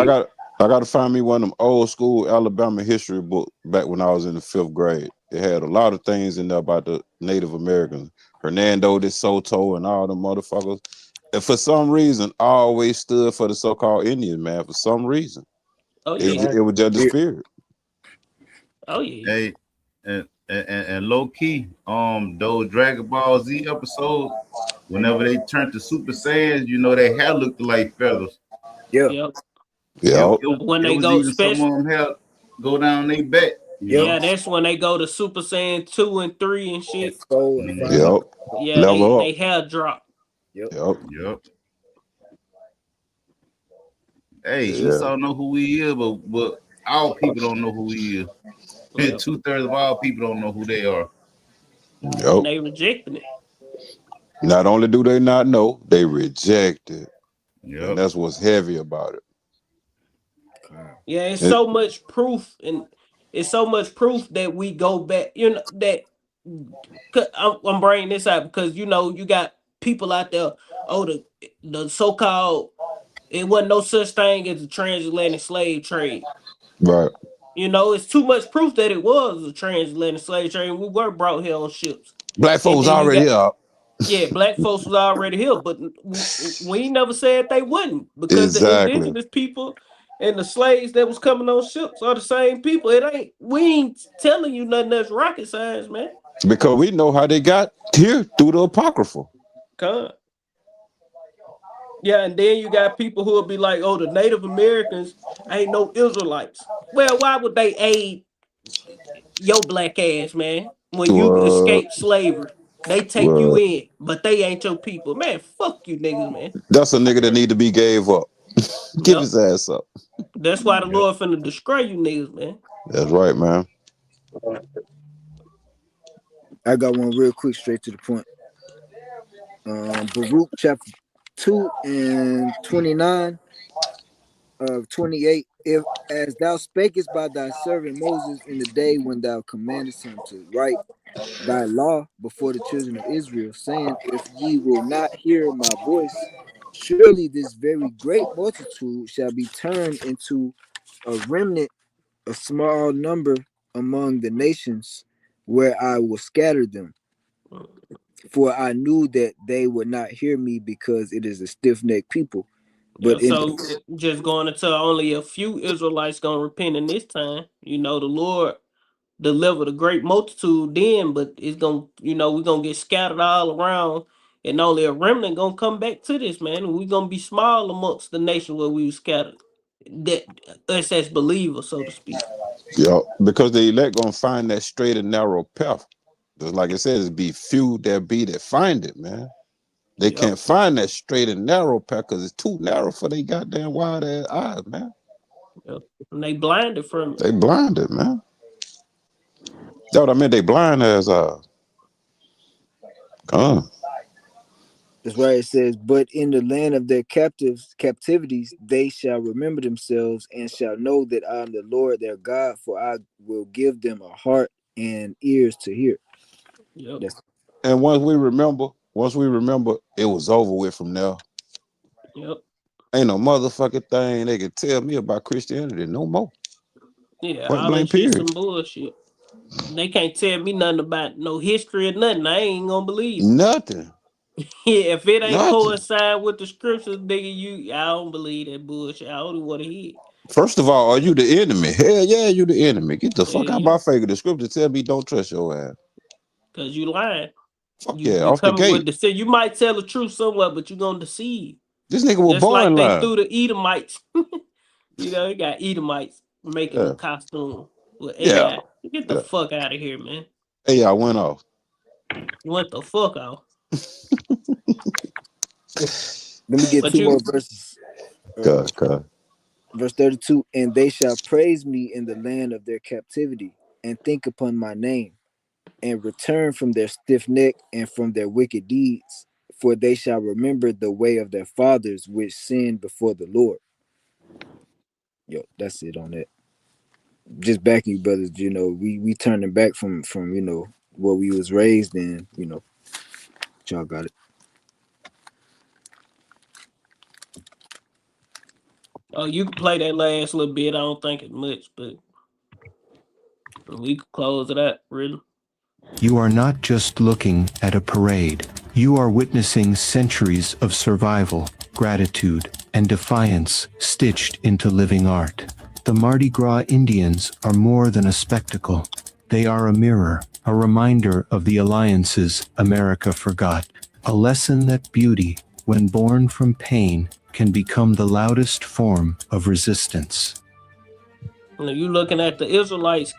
G: I got to find me one of them old school Alabama history book back when I was in the 5th grade. It had a lot of things in there about the Native Americans, Hernando de Soto, and all them motherfuckers. And for some reason, I always stood for the so-called Indians, man. For some reason,
A: Oh
G: it
A: yeah,
G: was it was just the spirit.
A: oh yeah,
D: hey, and low key, those Dragon Ball Z episodes, whenever they turned to Super Saiyans, their hair looked like feathers.
C: Yeah,
A: yep.
G: Yep.
A: When
D: It
A: they
D: was
A: go
D: even some
A: special,
D: of them hair go down their back.
C: yep.
A: yeah, that's when they go to Super Saiyan 2 and 3 and
C: And
A: shit.
C: 4 and 5.
D: Mm-hmm.
G: Yep.
A: Yeah,
G: Level up.
A: they hair drop.
C: Yep.
G: Yep.
D: Yep. Hey,
G: Yeah.
D: Esau know who he is, but our people don't know who he is.
A: Yeah.
D: 2/3 of our people don't know who they are.
A: And
G: Yep.
A: they rejecting it.
G: Not only do they not know, they reject it. And
D: Yep.
G: that's what's heavy about it.
A: Yeah, it's
G: It-
A: so much proof, and it's so much proof that we go back. You know that 'cause I'm bringing this out because you got people out there. Oh, the so-called it wasn't no such thing as a transatlantic slave trade.
G: right.
A: It's too much proof that it was a transatlantic slave trade. We were brought here on ships,
G: Black
A: and
G: folks
A: then you
G: already
A: got
G: here.
A: yeah, black folks was already here, but we ain't never said they wouldn't because the
G: Exactly.
A: indigenous people and the slaves that was coming on ships are the same people. We ain't telling you nothing that's rocket science, man.
G: Because we know how they got here through the Apocrypha.
A: Come. Yeah, and then you got people who will be like, "Oh, the Native Americans ain't no Israelites." Well, why would they aid your black ass, man? When you
G: Well,
A: escape slavery, they take you
G: well,
A: in, but they ain't your people, man. Fuck you, niggas, man.
G: that's a nigga that need to be gave up. Give
A: Yep.
G: his ass up.
A: That's why the
D: Yep.
A: Lord finna destroy you niggas, man.
G: That's right, man.
C: I got one real quick, straight to the point. Baruch chapter 2 and 29 of 28. If as thou spakest by thy servant Moses in the day when thou commandest him to write thy law before the children of Israel, saying, if ye will not hear my voice, surely this very great multitude shall be turned into a remnant, a small number among the nations where I will scatter them. For I knew that they would not hear me because it is a stiff-necked people.
A: Yeah,
C: But in
A: so just going until only a few Israelites gonna repent in this time. The Lord delivered a great multitude then, but it's we're gonna get scattered all around, and only a remnant gonna come back to this, man. We're gonna be small amongst the nation where we were scattered. That us as believers, so to speak.
G: Yeah, because the elect gonna find that straight and narrow path. Just like it says, be few there be that find it, man. They
A: Yep,
G: can't find that straight and narrow path because it's too narrow for they goddamn wide ass eyes, man.
A: yep. And they blinded from it.
G: They blinded, man. That's what I meant. They blind as come.
C: that's why it says, but in the land of their captivities, they shall remember themselves and shall know that I am the Lord their God, for I will give them a heart and ears to hear.
A: Yep,
C: That's
G: And once we remember, it was over with from there.
A: yep.
G: Ain't no motherfucking thing they can tell me about Christianity no more.
A: Yeah,
G: Point
A: all that
G: blank
A: shit
G: period.
A: some bullshit. They can't tell me nothing about no history or nothing. I ain't gonna believe it.
G: Nothing.
A: Yeah, if it ain't
G: Nothing.
A: coincide with the scriptures, nigga, I don't believe that bullshit. I don't want to hear it.
G: First of all, are you the enemy? Hell yeah, you the enemy. Get the
A: Yeah,
G: fuck out
A: yeah,
G: my face. The scripture tell me don't trust your ass.
A: cause you lying.
G: Fuck
A: You
G: yeah,
A: you
G: off the
A: coming with
G: gate.
A: the You might tell the truth somewhere, but you gonna deceive.
G: This nigga was
A: Just like
G: born
A: they
G: lying.
A: threw the Edomites. You got Edomites making
G: Yeah,
A: a costume with
G: yeah,
A: AI. Get the
G: yeah.
A: fuck out of here, man.
G: Hey, I went off.
A: What the fuck off?
C: let me get
A: But
C: two more
A: you,
C: verses.
G: God, God.
C: Verse 32, and they shall praise me in the land of their captivity, and think upon my name, and return from their stiff neck and from their wicked deeds, for they shall remember the way of their fathers which sinned before the Lord. Yo, that's it on that. Just backing you, brothers. We turning back from what we was raised in. Y'all got it.
A: oh, you can play that last little bit. I don't think it's much, but we could close it out, really.
K: You are not just looking at a parade. You are witnessing centuries of survival, gratitude, and defiance stitched into living art. The Mardi Gras Indians are more than a spectacle. They are a mirror, a reminder of the alliances America forgot. A lesson that beauty, when born from pain, can become the loudest form of resistance.
A: You looking at the Israelites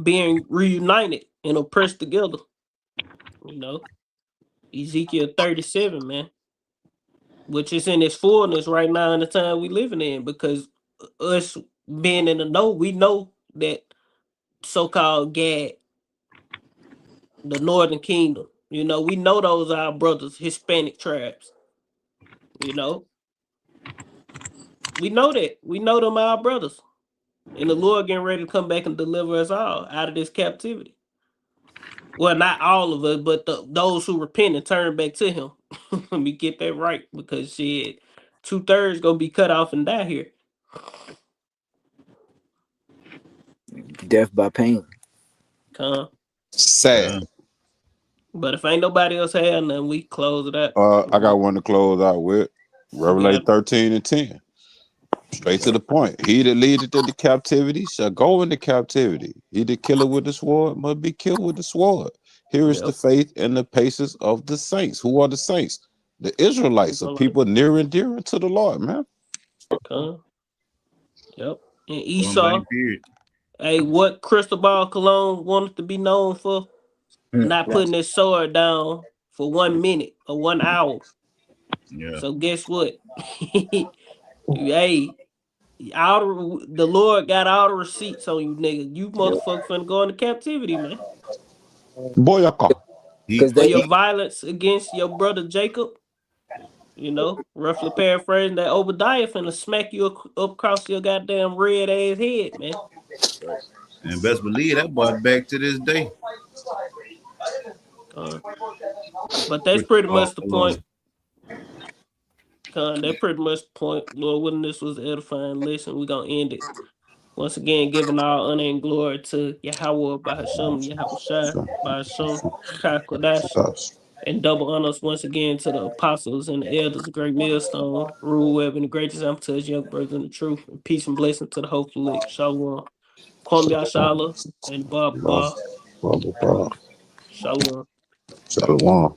A: being reunited and oppressed together. You know, Ezekiel 37, man. which is in its fullness right now in the time we living in, because us being in the know, we know that so-called Gad, the Northern Kingdom, we know those are our brothers, Hispanic tribes, you know. We know that. We know them our brothers. And the Lord getting ready to come back and deliver us all out of this captivity. Well, not all of us, but those who repent and turn back to him. Let me get that right, because shit, 2/3 gonna be cut off and die here.
C: Death by pain.
G: Sad.
A: But if ain't nobody else had nothing, we close it out.
G: I got one to close out with. Revelation 13:10. Straight to the point. He that leadeth into captivity shall go into captivity. He that killeth with the sword must be killed with the sword. Here is the faith and the patience of the saints. Who are the saints? The Israelites, are people near and dear to the Lord, man.
A: Yep. And Esau, hey, what Cristobal Colon wanted to be known for? Not putting his sword down for 1 minute or 1 hour.
D: Yeah.
A: So guess what? Hey, the Lord got all the receipts on you, nigga. You motherfucker finna go into captivity, man.
G: Boyaka.
A: For your violence against your brother Jacob, roughly paraphrasing, that Obadiah finna smack you up across your goddamn red ass head, man.
D: Right. And best believe that boy back to this day.
A: But that's pretty much the point. That's pretty much the point. Lord willing, this was an edifying lesson. We're gonna end it. Once again, giving all honor and glory to Yahweh, Bahasham, Yahushua, Bahasham, Kakodash, and double honors once again to the apostles and the elders, the great millstone, Rule Web, and the great example to his young brothers in the truth. And peace and blessing to the hopeful elect. Shalom. Kwame Yashala and Bob.
G: Blah, blah, blah.
A: Shalom.
G: Shalom.